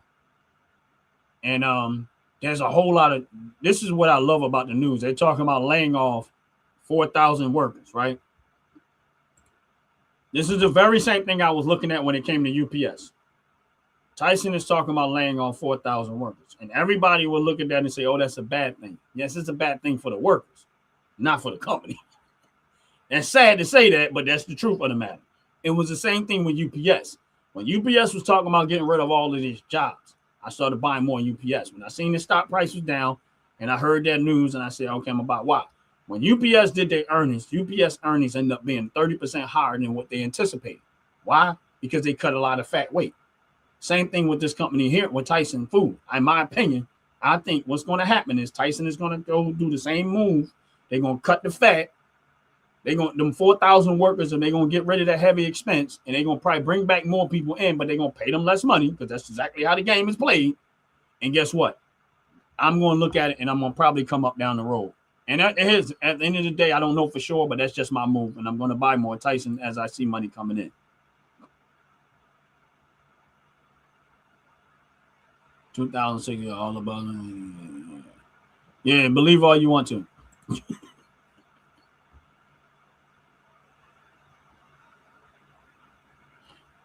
And there's a whole lot of, this is what I love about the news. They're talking about laying off 4,000 workers, right? This is the very same thing I was looking at when it came to UPS. Tyson is talking about laying off 4,000 workers. And everybody will look at that and say, oh, that's a bad thing. Yes, it's a bad thing for the workers, not for the company. It's sad to say that, but that's the truth of the matter. It was the same thing with UPS. When UPS was talking about getting rid of all of these jobs, I started buying more UPS. When I seen the stock price was down and I heard that news and I said, okay, I'm about why. When UPS did their earnings, UPS earnings ended up being 30% higher than what they anticipated. Why? Because they cut a lot of fat weight. Same thing with this company here with Tyson Food. In my opinion, I think what's going to happen is Tyson is going to go do the same move. They're going to cut the fat. They're going them 4,000 workers, and they're going to get rid of that heavy expense, and they're going to probably bring back more people in, but they're going to pay them less money because that's exactly how the game is played. And guess what? I'm going to look at it, and I'm going to probably come up down the road. And at the end of the day, I don't know for sure, but that's just my move, and I'm going to buy more Tyson as I see money coming in. 2006, all about. Yeah, believe all you want to.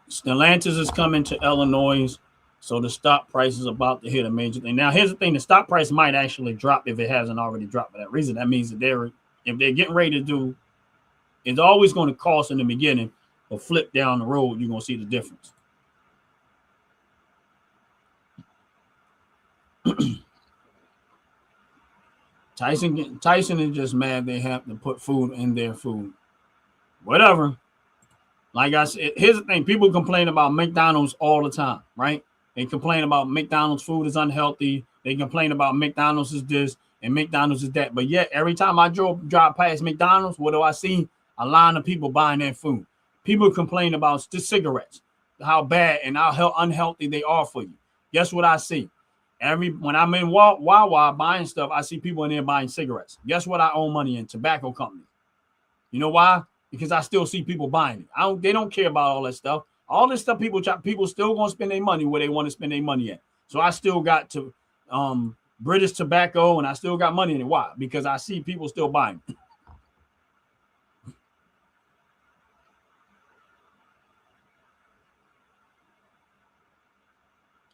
Stellantis is coming to Illinois, so the stock price is about to hit a major thing. Now, here's the thing: the stock price might actually drop if it hasn't already dropped for that reason. That means that if they're getting ready to do, it's always going to cost in the beginning, but flip down the road, you're going to see the difference. Tyson is just mad they have to put food in their food. Whatever. Like I said, here's the thing. People complain about McDonald's all the time, right? They complain about McDonald's food is unhealthy. They complain about McDonald's is this and McDonald's is that. But yet, every time I drive past McDonald's, what do I see? A line of people buying their food. People complain about the cigarettes, how bad and how unhealthy they are for you. Guess what I see? When I'm in Wawa buying stuff, I see people in there buying cigarettes. Guess what I owe money in? Tobacco companies. You know why? Because I still see people buying it. They don't care about all that stuff. All this stuff, people still gonna spend their money where they want to spend their money at. So I still got to British Tobacco, and I still got money in it. Why? Because I see people still buying it.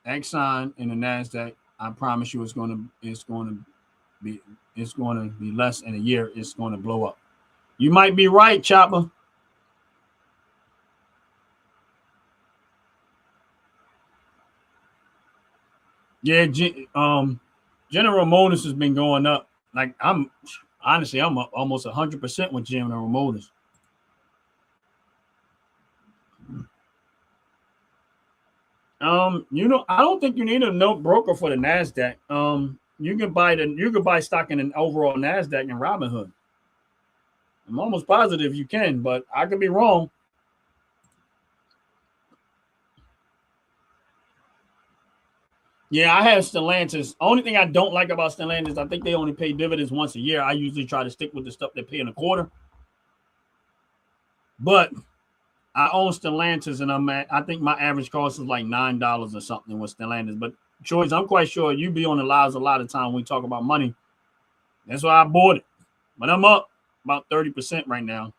Exxon and the Nasdaq, I promise you, it's going to be less in a year. It's going to blow up. You might be right, Chopper. Yeah, General Motors has been going up. Like I'm almost 100% with General Motors. I don't think you need a note broker for the Nasdaq. You can buy stock in an overall Nasdaq in Robinhood. I'm almost positive you can, but I could be wrong. Yeah, I have Stellantis. Only thing I don't like about Stellantis, I think they only pay dividends once a year. I usually try to stick with the stuff they pay in a quarter. But I own Stellantis, and I think my average cost is like $9 or something with Stellantis. But Choice, I'm quite sure you be on the lives a lot of time when we talk about money. That's why I bought it. But I'm up about 30% right now.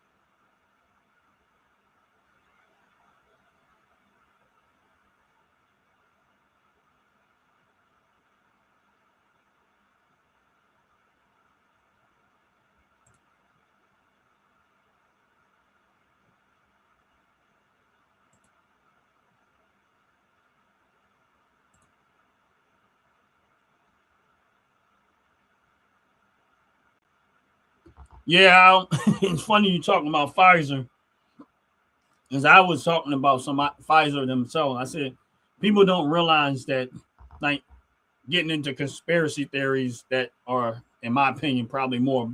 Yeah, it's funny you talking about Pfizer. As I was talking about some Pfizer themselves, I said people don't realize that, like, getting into conspiracy theories that are, in my opinion, probably more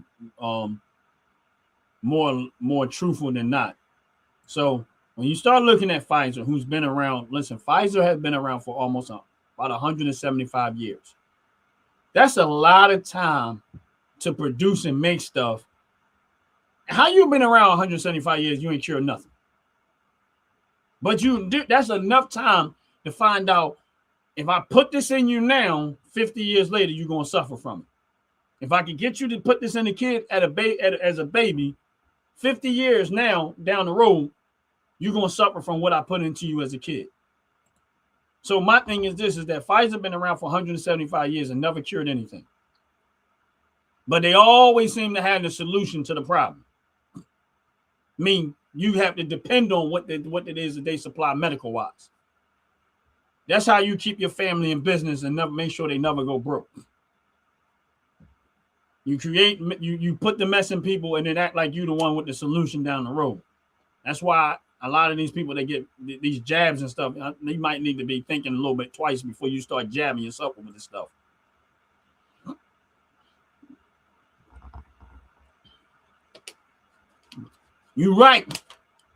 truthful than not. So when you start looking at Pfizer, who's been around, listen, Pfizer has been around for almost about 175 years. That's a lot of time to produce and make stuff. How you been around 175 years? You ain't cured nothing. But that's enough time to find out, if I put this in you now, 50 years later, you're going to suffer from it. If I can get you to put this in a kid as a baby, 50 years now down the road, you're going to suffer from what I put into you as a kid. So my thing is this, is that Pfizer been around for 175 years and never cured anything. But they always seem to have the solution to the problem. I mean, you have to depend on what it is that they supply medical-wise. That's how you keep your family in business and never make sure they never go broke. You put the mess in people and then act like you're the one with the solution down the road. That's why a lot of these people that get these jabs and stuff, they might need to be thinking a little bit twice before you start jabbing yourself with this stuff. You're right.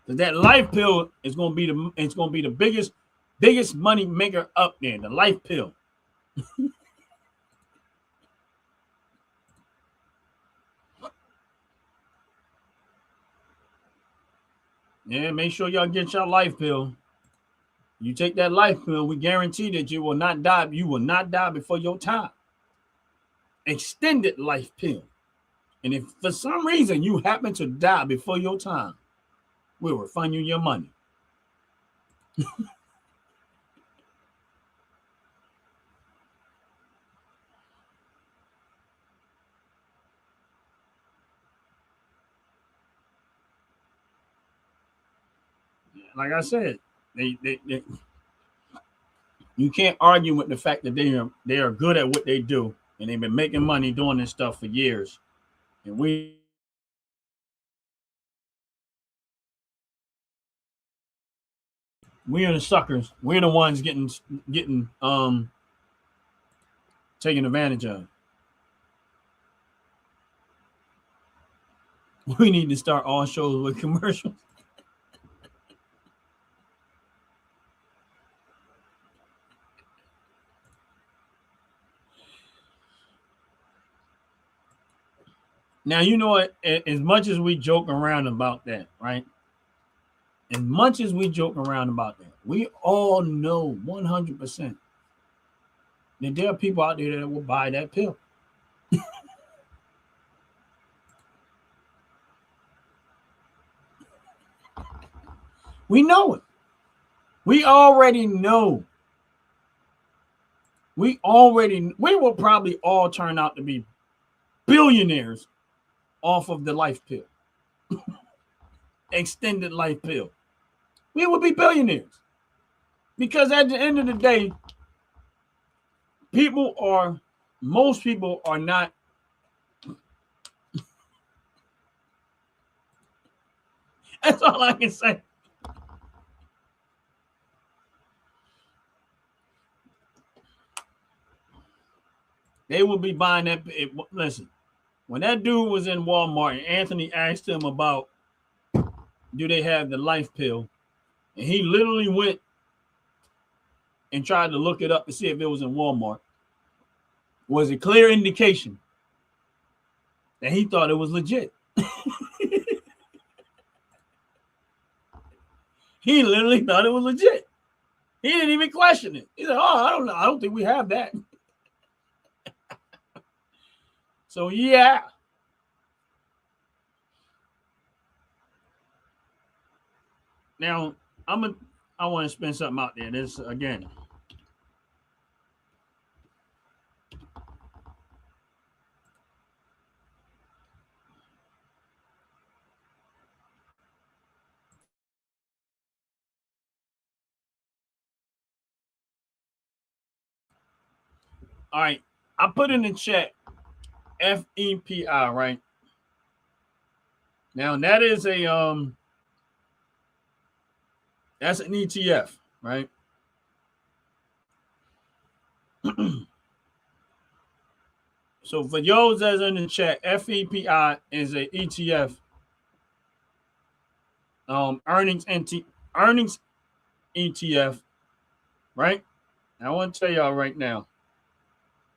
That life pill is going to be the biggest money maker up there. The life pill. Yeah, make sure y'all get your life pill. You take that life pill, we guarantee that you will not die. You will not die before your time. Extended life pill. And if for some reason you happen to die before your time, we'll refund you your money. Like I said, they you can't argue with the fact that they are good at what they do, and they've been making money doing this stuff for years. And we're the suckers. We're the ones getting taken advantage of. We need to start all shows with commercials. Now, you know what? As much as we joke around about that, right? As much as we joke around about that, we all know 100% that there are people out there that will buy that pill. We know it. We already know we will probably all turn out to be billionaires off of the life pill, extended life pill. We would be billionaires because at the end of the day, most people are not. That's all I can say. They will be buying that. Listen, when that dude was in Walmart and Anthony asked him about, do they have the life pill? And he literally went and tried to look it up to see if it was in Walmart. Was a clear indication that he thought it was legit. He literally thought it was legit. He didn't even question it. He said, "Oh, I don't know. I don't think we have that." So yeah. Now I want to spend something out there. This again. All right, I put in the chat FEPI, right? Now that is that's an ETF, right? So for those that's in the chat, FEPI is a ETF. Earnings ETF, right? I want to tell y'all right now.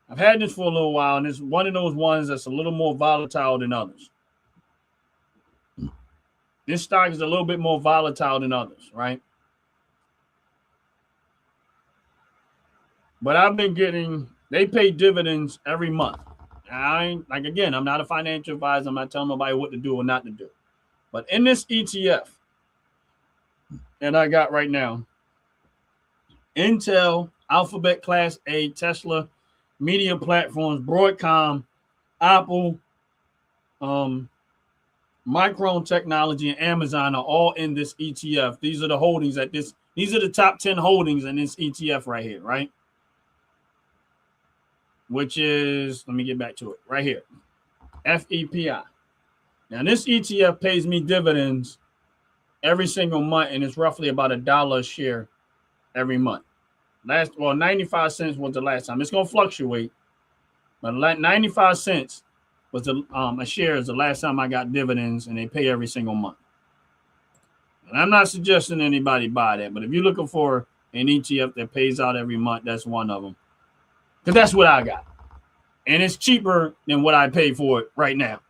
I've had this for a little while, and it's one of those ones that's a little more volatile than others. This stock is a little bit more volatile than others, right? But I've been getting, they pay dividends every month. I'm not a financial advisor. I'm not telling nobody what to do or not to do. But in this ETF that I got right now, Intel, Alphabet Class A, Tesla, Media Platforms, Broadcom, Apple, Micron Technology, and Amazon are all in this ETF. These are the holdings these are the top 10 holdings in this ETF right here, right? Which is, let me get back to it, right here, FEPI. Now, this ETF pays me dividends every single month, and it's roughly about $1 a share every month. 95 cents was the last time. It's going to fluctuate, but 95 cents was a share is the last time I got dividends, and they pay every single month. And I'm not suggesting anybody buy that, but if you're looking for an ETF that pays out every month, that's one of them. Because that's what I got. And it's cheaper than what I pay for it right now.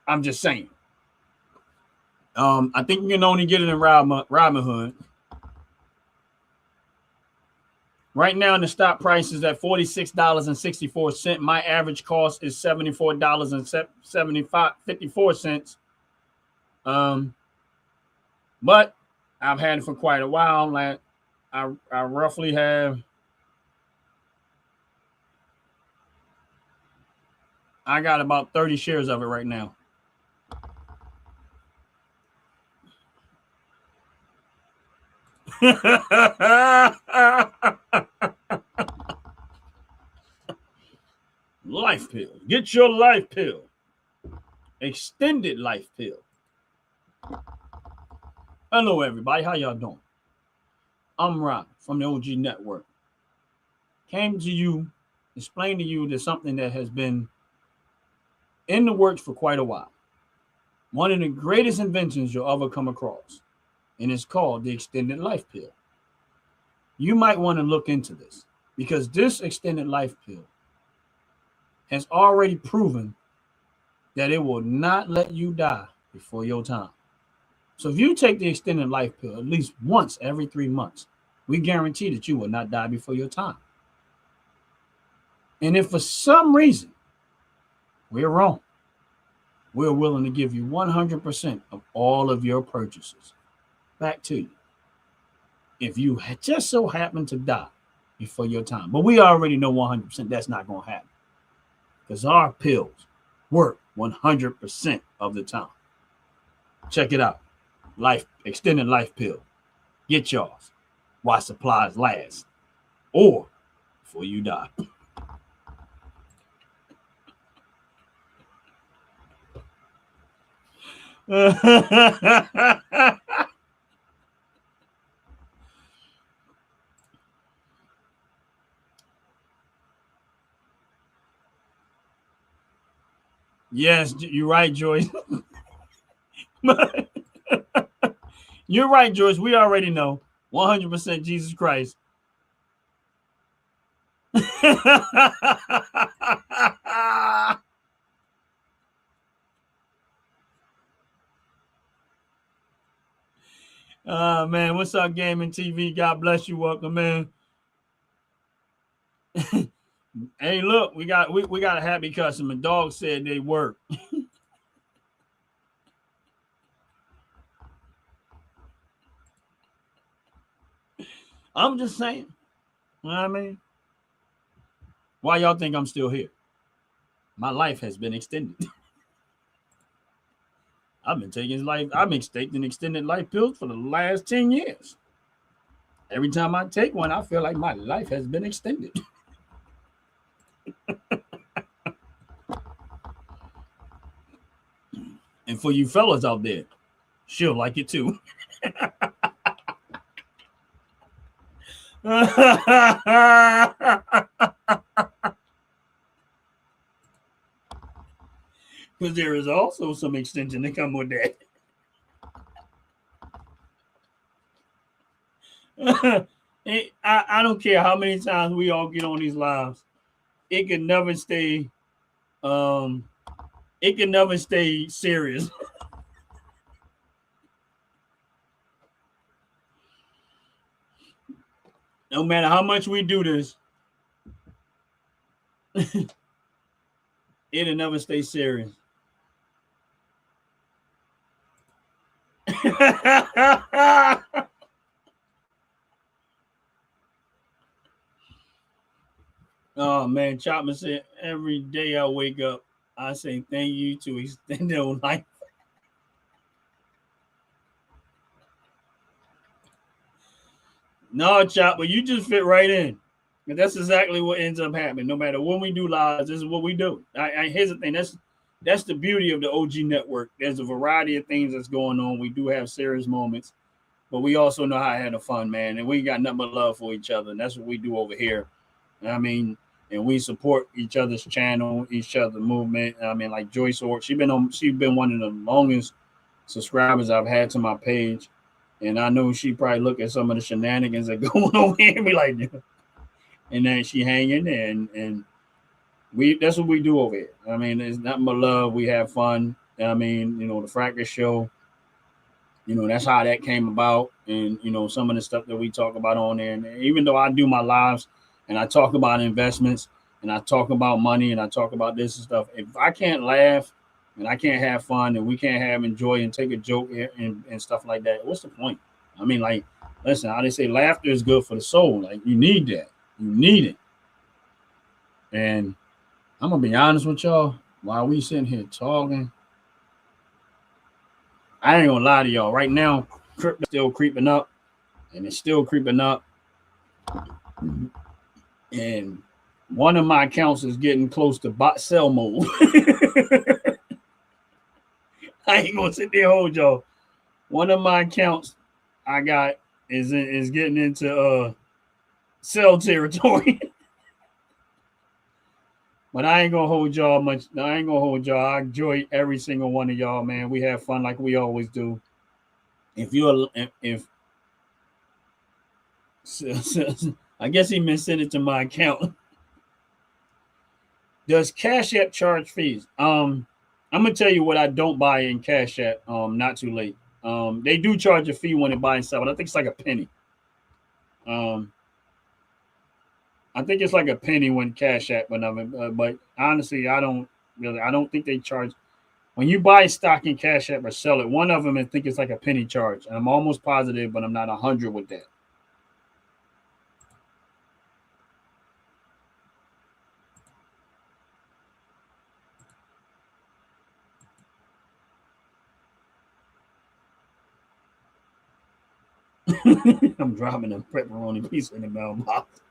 I'm just saying. I think you can only get it in Robinhood. Right now, the stock price is at $46.64. My average cost is $74.54. But I've had it for quite a while. Like I roughly have. I got about 30 shares of it right now. Life pill. Get your life pill. Extended life pill. Hello, everybody. How y'all doing? I'm Rob from the OG Network. Came to you, explain to you there's something that has been in the works for quite a while. One of the greatest inventions you'll ever come across. And it's called the extended life pill. You might want to look into this because this extended life pill has already proven that it will not let you die before your time. So if you take the extended life pill at least once every 3 months, we guarantee that you will not die before your time. And if for some reason we're wrong, we're willing to give you 100% of all of your purchases back to you. If you just so happen to die before your time. But we already know 100% that's not going to happen because our pills work 100% of the time. Check it out. Extended life pill. Get yours while supplies last or before you die. Yes, you're right, Joyce. You're right, Joyce. We already know 100% Jesus Christ. Man, what's up, Gaming TV? God bless you. Welcome, man. Hey, look, we got a happy customer. Dog said they work. I'm just saying. You know what I mean? Why y'all think I'm still here? My life has been extended. I've been taking extended life pills for the last 10 years. Every time I take one, I feel like my life has been extended. And for you fellas out there, she'll like it too. Because there is also some extension that come with that. I don't care how many times we all get on these lives. It can never stay serious. No matter how much we do this, it'll never stay serious. Oh man, Chapman said every day I wake up, I say thank you to extend their life. No, Chopper, you just fit right in. And that's exactly what ends up happening. No matter when we do lives, this is what we do. Here's the thing. That's the beauty of the OG network. There's a variety of things that's going on. We do have serious moments, but we also know how to have the fun, man. And we got nothing but love for each other. And that's what we do over here. I mean, and we support each other's channel, each other's movement. I mean, like Joyce Orr, she's been one of the longest subscribers I've had to my page. And I know she probably look at some of the shenanigans that go on here and be like, yeah. And then she hanging and that's what we do over here. I mean, it's nothing but love. We have fun. I mean, the Fracas Show, that's how that came about. And, some of the stuff that we talk about on there. And even though I do my lives and I talk about investments and I talk about money and I talk about this and stuff, if I can't laugh and I can't have fun and we can't enjoy and take a joke and stuff like that, what's the point? I mean, like, listen, how they say laughter is good for the soul. Like, you need that. You need it. And I'm going to be honest with y'all. While we sitting here talking, I ain't going to lie to y'all. Right now, crypto still creeping up. And it's still creeping up. And one of my accounts is getting close to bot sell mode. I ain't going to sit there and hold y'all. One of my accounts I got is getting into sell territory. But I ain't gonna hold y'all much. I ain't gonna hold y'all. I enjoy every single one of y'all, man. We have fun like we always do. I guess he meant send it to my account. Does Cash App charge fees? I'm gonna tell you what I don't buy in Cash App. Not too late. They do charge a fee when they buy and sell, but I think it's like a penny. I think it's like a penny when Cash App, but honestly, I don't think they charge. When you buy stock in Cash App or sell it, one of them I think it's like a penny charge. And I'm almost positive, but I'm not 100 with that. I'm dropping a pepperoni pizza in the mailbox.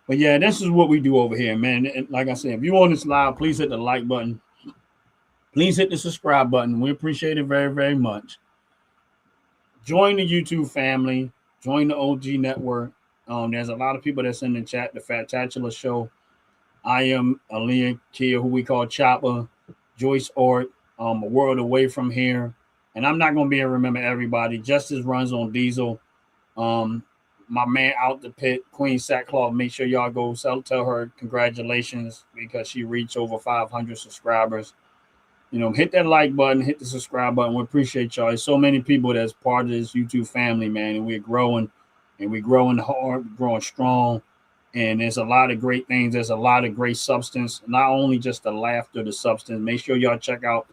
But yeah, this is what we do over here, man. And like I said, if you on this live, please hit the like button. Please hit the subscribe button. We appreciate it very, very much. Join the YouTube family. Join the OG network. There's a lot of people that's in the chat. The Fat-tatular Show. I am Aaliyah Kia, who we call Chopper. Joyce Ort. A world away from here. And I'm not going to be able to remember everybody. Justice runs on Diesel. My man out the pit, Queen Sackcloth. Make sure y'all go tell her congratulations because she reached over 500 subscribers. Hit that like button, hit the subscribe button. We appreciate y'all. There's so many people that's part of this YouTube family, man, and we're growing, and we're growing hard, growing strong, and there's a lot of great things. There's a lot of great substance, not only just the laughter, the substance. Make sure y'all check out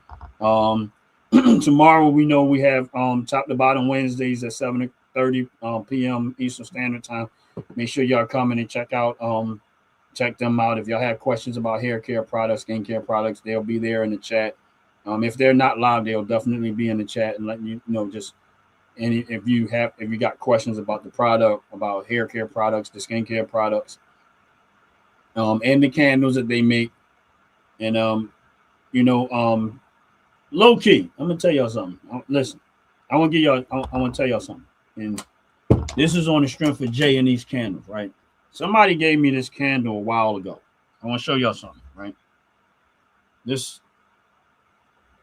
tomorrow. We know we have Top to Bottom Wednesdays at 7:30 p.m. Eastern Standard Time. Make sure y'all come in and check them out. If y'all have questions about hair care products, skincare products, they'll be there in the chat. If they're not live, they'll definitely be in the chat and letting you know just any if you got questions about the product, about hair care products, the skincare products, and the candles that they make. And low key, I'm gonna tell y'all something. Listen, I want to tell y'all something. And this is on the strength of Jay and these candles, right? Somebody gave me this candle a while ago. I want to show y'all something, right? This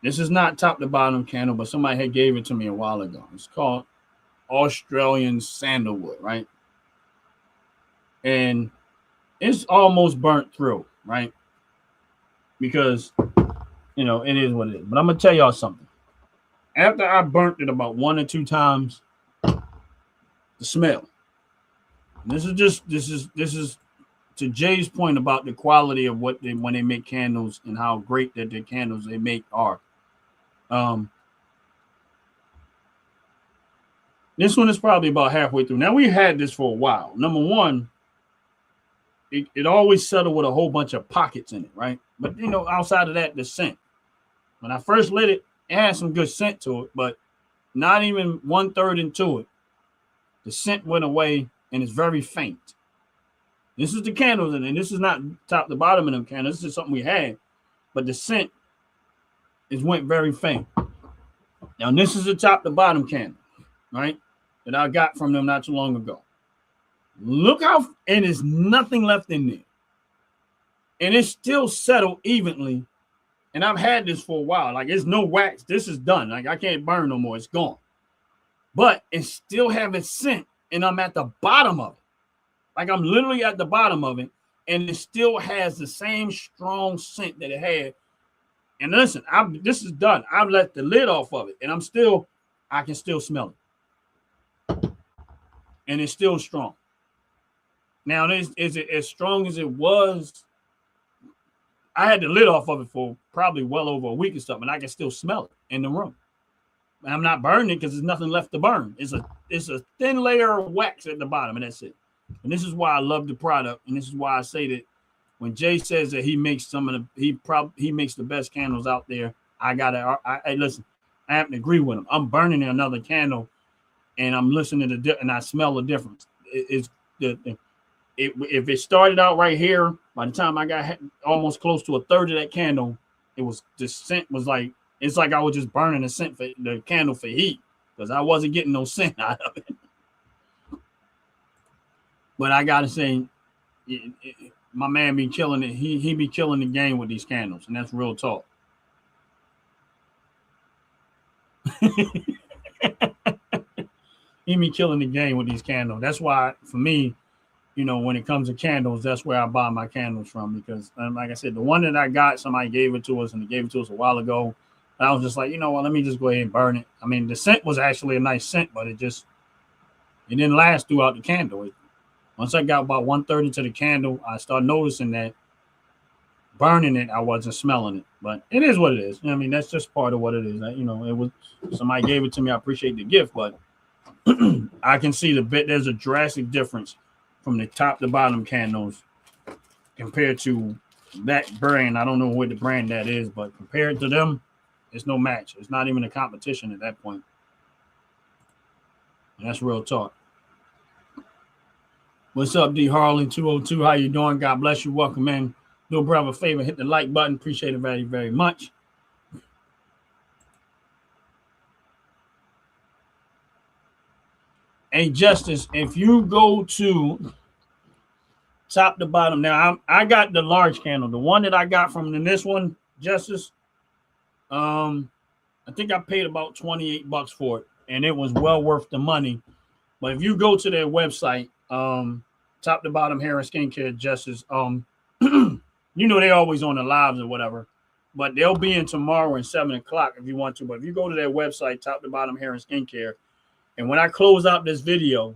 is not top to bottom candle, but somebody had gave it to me a while ago. It's called Australian Sandalwood, right? And it's almost burnt through, right? Because, it is what it is. But I'm going to tell y'all something. After I burnt it about 1 or 2 times, the smell. This is to Jay's point about the quality of when they make candles and how great that the candles they make are. This one is probably about halfway through. Now we had this for a while. Number one, it always settled with a whole bunch of pockets in it, right? But outside of that, the scent. When I first lit it, it had some good scent to it, but not even 1/3 into it, the scent went away and it's very faint. This is the candles, and this is not top to bottom of them candles. This is something we had, but the scent went very faint. Now this is the top to bottom candle, right? That I got from them not too long ago. Look how, and there's nothing left in there, and it's still settled evenly. And I've had this for a while. Like, it's no wax. This is done. Like, I can't burn no more. It's gone. But it still have its scent, and I'm at the bottom of it. Like, I'm literally at the bottom of it, and it still has the same strong scent that it had. And listen, this is done. I've let the lid off of it, and I can still smell it. And it's still strong. Now, is it as strong as it was? I had the lid off of it for probably well over a week or something, and I can still smell it in the room. And I'm not burning it because there's nothing left to burn. It's a thin layer of wax at the bottom, and that's it. And this is why I love the product, and this is why I say that when Jay says that he makes he makes the best candles out there, I listen. I have to agree with him. I'm burning another candle, and I'm listening to and I smell the difference. If it started out right here, by the time I got almost close to 1/3 of that candle, the scent was like, it's like I was just burning the candle for heat because I wasn't getting no scent out of it. But I gotta say, my man be killing it. He be killing the game with these candles, and that's real talk. He be killing the game with these candles. That's why, for me, when it comes to candles, that's where I buy my candles from because, like I said, the one that I got, somebody gave it to us, and they gave it to us a while ago. And I was just like, let me just go ahead and burn it. I mean, the scent was actually a nice scent, but it didn't last throughout the candle. Once I got about 1/3 into the candle, I started noticing that burning it, I wasn't smelling it. But it is what it is. I mean, that's just part of what it is. It was somebody gave it to me. I appreciate the gift, but I can see there's a drastic difference from the top to bottom candles compared to that brand. I don't know what the brand that is, but compared to them, it's no match. It's not even a competition at that point. That's real talk. What's up, D Harlan 202? How you doing? God bless you. Welcome in. Do a brother a favor, hit the like button. Appreciate it very, very much. Hey, Justice, if you go to top to bottom, now I got the large candle, the one that I got from this one, Justice. I think I paid about $28 for it, and it was well worth the money. But if you go to their website, top to bottom hair and skincare, Justice, you know they're always on the lives or whatever, but they'll be in tomorrow at 7:00 if you want to. But if you go to their website, top to bottom hair and skincare, and when I close out this video,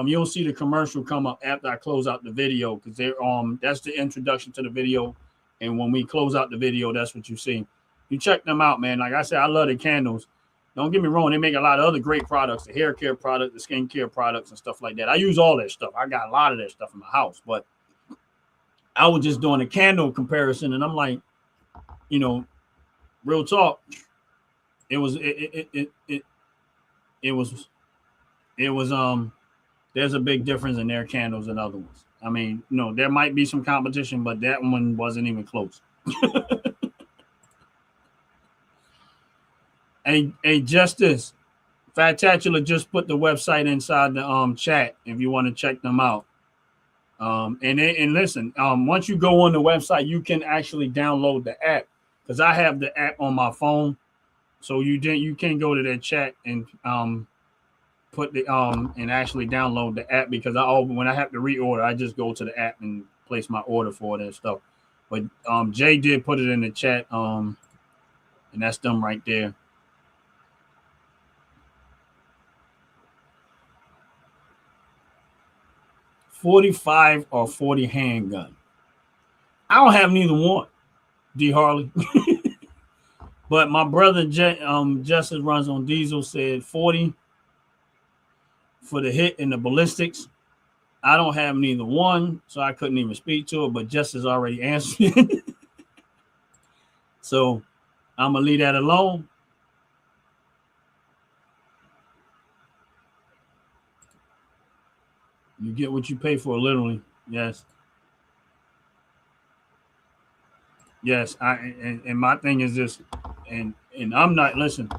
you'll see the commercial come up after I close out the video, because they're that's the introduction to the video, and when we close out the video, that's what you see. You check them out, man. Like I said, I love the candles. Don't get me wrong, they make a lot of other great products, the hair care products, the skin care products, and stuff like that. I use all that stuff. I got a lot of that stuff in my house, but I was just doing a candle comparison, and I'm like, real talk. It was there's a big difference in their candles and other ones. I mean, there might be some competition, but that one wasn't even close. Hey, Justice, Fatatula just put the website inside the chat if you want to check them out. And listen, once you go on the website, you can actually download the app, because I have the app on my phone. So you can go to their chat and put the and actually download the app, because when I have to reorder, I just go to the app and place my order for it and stuff. But Jay did put it in the chat, and that's them right there. .45 or 40 handgun. I don't have neither one, D Harley. But my brother Justice runs on diesel, said 40 for the hit and the ballistics. I don't have neither one, so I couldn't even speak to it, but Justice already answered. So I'm gonna leave that alone. You get what you pay for, literally. Yes. Yes. And my thing is this, and I'm not, listen,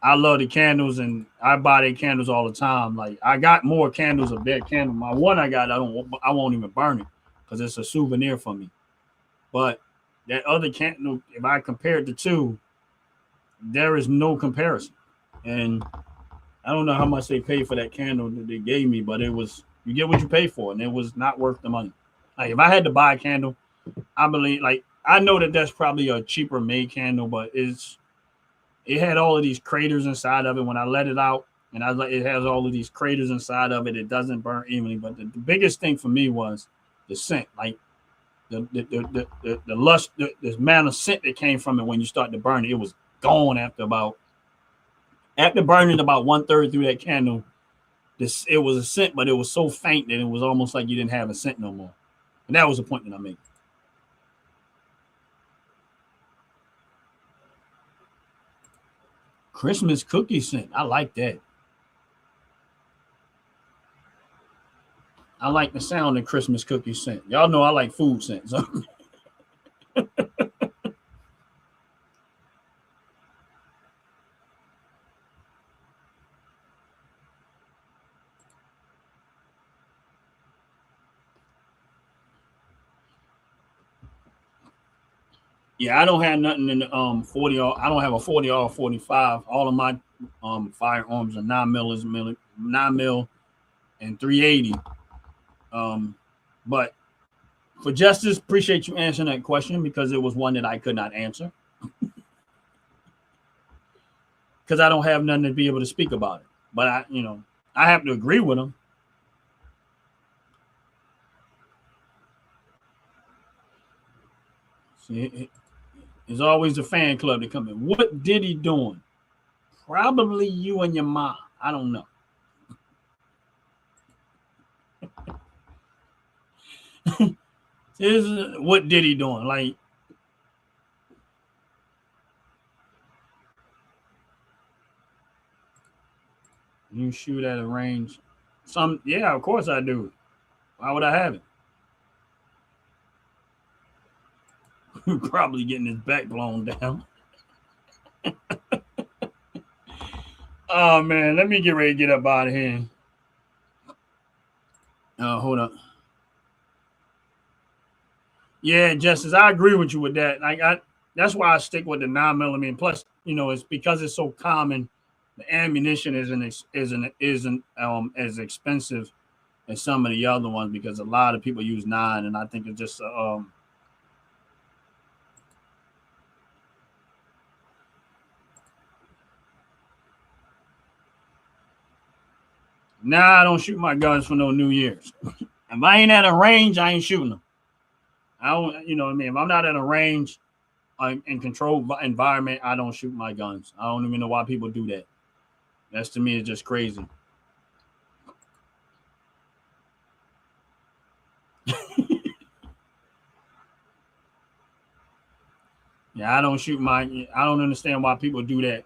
I love the candles, and I buy their candles all the time. Like, I got more candles of their candle. My one I got, I won't even burn it, because it's a souvenir for me. But that other candle, if I compare the two, there is no comparison. And I don't know how much they paid for that candle that they gave me, but it was, you get what you pay for, and it was not worth the money. Like, if I had to buy a candle, I believe, like, I know that that's probably a cheaper made candle, but it had all of these craters inside of it. When I let it out, and I was like, it has all of these craters inside of it. It doesn't burn evenly. But the biggest thing for me was the scent, like the lush, the amount of scent that came from it when you start to burn it. It was gone after burning about 1/3 through that candle. It was a scent, but it was so faint that it was almost like you didn't have a scent no more. And that was the point that I made. Christmas cookie scent. I like that. I like the sound of Christmas cookie scent. Y'all know I like food scent. So. Yeah, I don't have nothing in the 40. I don't have a 40 or 45. All of my firearms are 9mm and 380. But for Justice, appreciate you answering that question, because it was one that I could not answer, because I don't have nothing to be able to speak about it. But I have to agree with him. See, there's always a fan club to come in. What Diddy doing? Probably you and your mom. I don't know. What Diddy doing? Like, You shoot at a range. Yeah, of course I do. Why would I have it? Probably getting his back blown down. Oh man, let me get ready to get up out of here. Hold up. Yeah, Justice, I agree with you with that. That's why I stick with the 9mm. Plus, it's because it's so common. The ammunition isn't as expensive as some of the other ones because a lot of people use 9, and I think it's just Nah, I don't shoot my guns for no New Year's. If I ain't at a range, I ain't shooting them. I don't, you know what I mean? If I'm not at a range in controlled environment, I don't shoot my guns. I don't even know why people do that. That's, to me, it's just crazy. Yeah, I don't understand why people do that.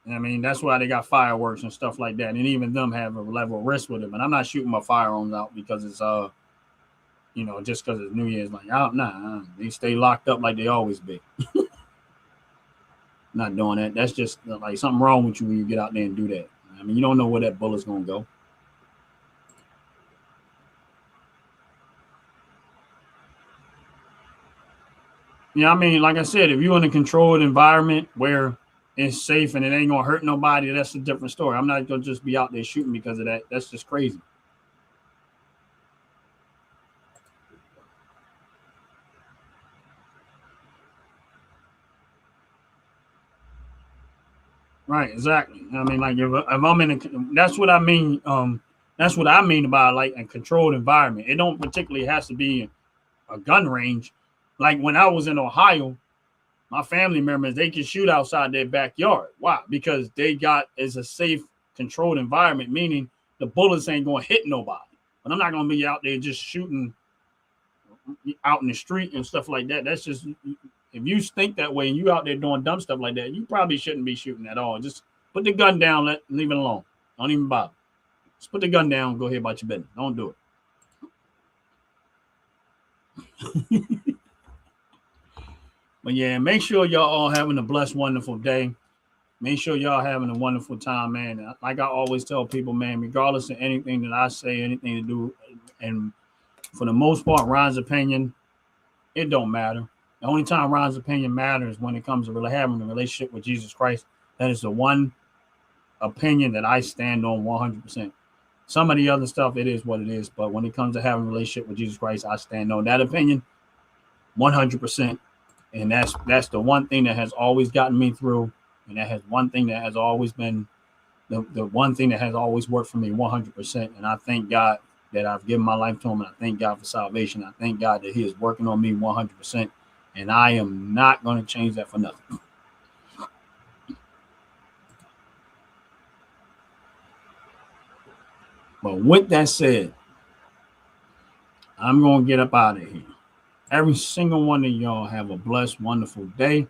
I mean, that's why they got fireworks and stuff like that. And even them have a level of risk with it. But I'm not shooting my firearms out because it's, just because it's New Year's. Like, they stay locked up like they always be. Not doing that. That's just like something wrong with you when you get out there and do that. I mean, you don't know where that bullet's going to go. Yeah, I mean, like I said, if you're in a controlled environment where it's safe and it ain't gonna hurt nobody, that's a different story. I'm not gonna just be out there shooting because of that. That's just crazy. Right, exactly. I mean, like if I'm in that's what I mean. That's what I mean about like a controlled environment. It don't particularly has to be a gun range. Like when I was in Ohio, my family members, they can shoot outside their backyard. Why? Because it's a safe, controlled environment, meaning the bullets ain't going to hit nobody. But I'm not going to be out there just shooting out in the street and stuff like that. That's just, if you think that way and you out there doing dumb stuff like that, you probably shouldn't be shooting at all. Just put the gun down, leave it alone. Don't even bother. Just put the gun down, go ahead about your business. Don't do it. But yeah, make sure y'all all having a blessed, wonderful day. Make sure y'all having a wonderful time, man. Like I always tell people, man, regardless of anything that I say, anything to do, and for the most part, Ron's opinion, it don't matter. The only time Ron's opinion matters when it comes to really having a relationship with Jesus Christ. That is the one opinion that I stand on 100%. Some of the other stuff, it is what it is. But when it comes to having a relationship with Jesus Christ, I stand on that opinion 100%. And that's the one thing that has always gotten me through. And that has one thing that has always been the one thing that has always worked for me 100%. And I thank God that I've given my life to him. And I thank God for salvation. I thank God that he is working on me 100%. And I am not going to change that for nothing. But with that said, I'm going to get up out of here. Every single one of y'all have a blessed, wonderful day.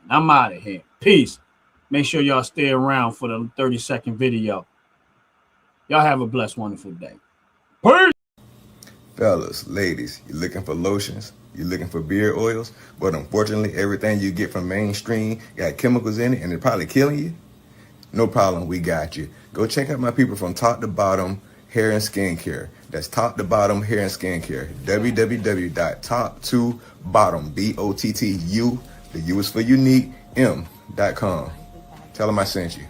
I'm out of here. Peace. Make sure y'all stay around for the 30-second video. Y'all have a blessed, wonderful day. Peace. Fellas, ladies, you're looking for lotions, you're looking for beard oils, but unfortunately, everything you get from mainstream got chemicals in it and it's probably killing you? No problem, we got you. Go check out my people from Top to Bottom Hair and Skincare. That's Top to Bottom Hair and Skincare. www.top2bottom, BOTTU, the U is for unique, M.com. Tell them I sent you.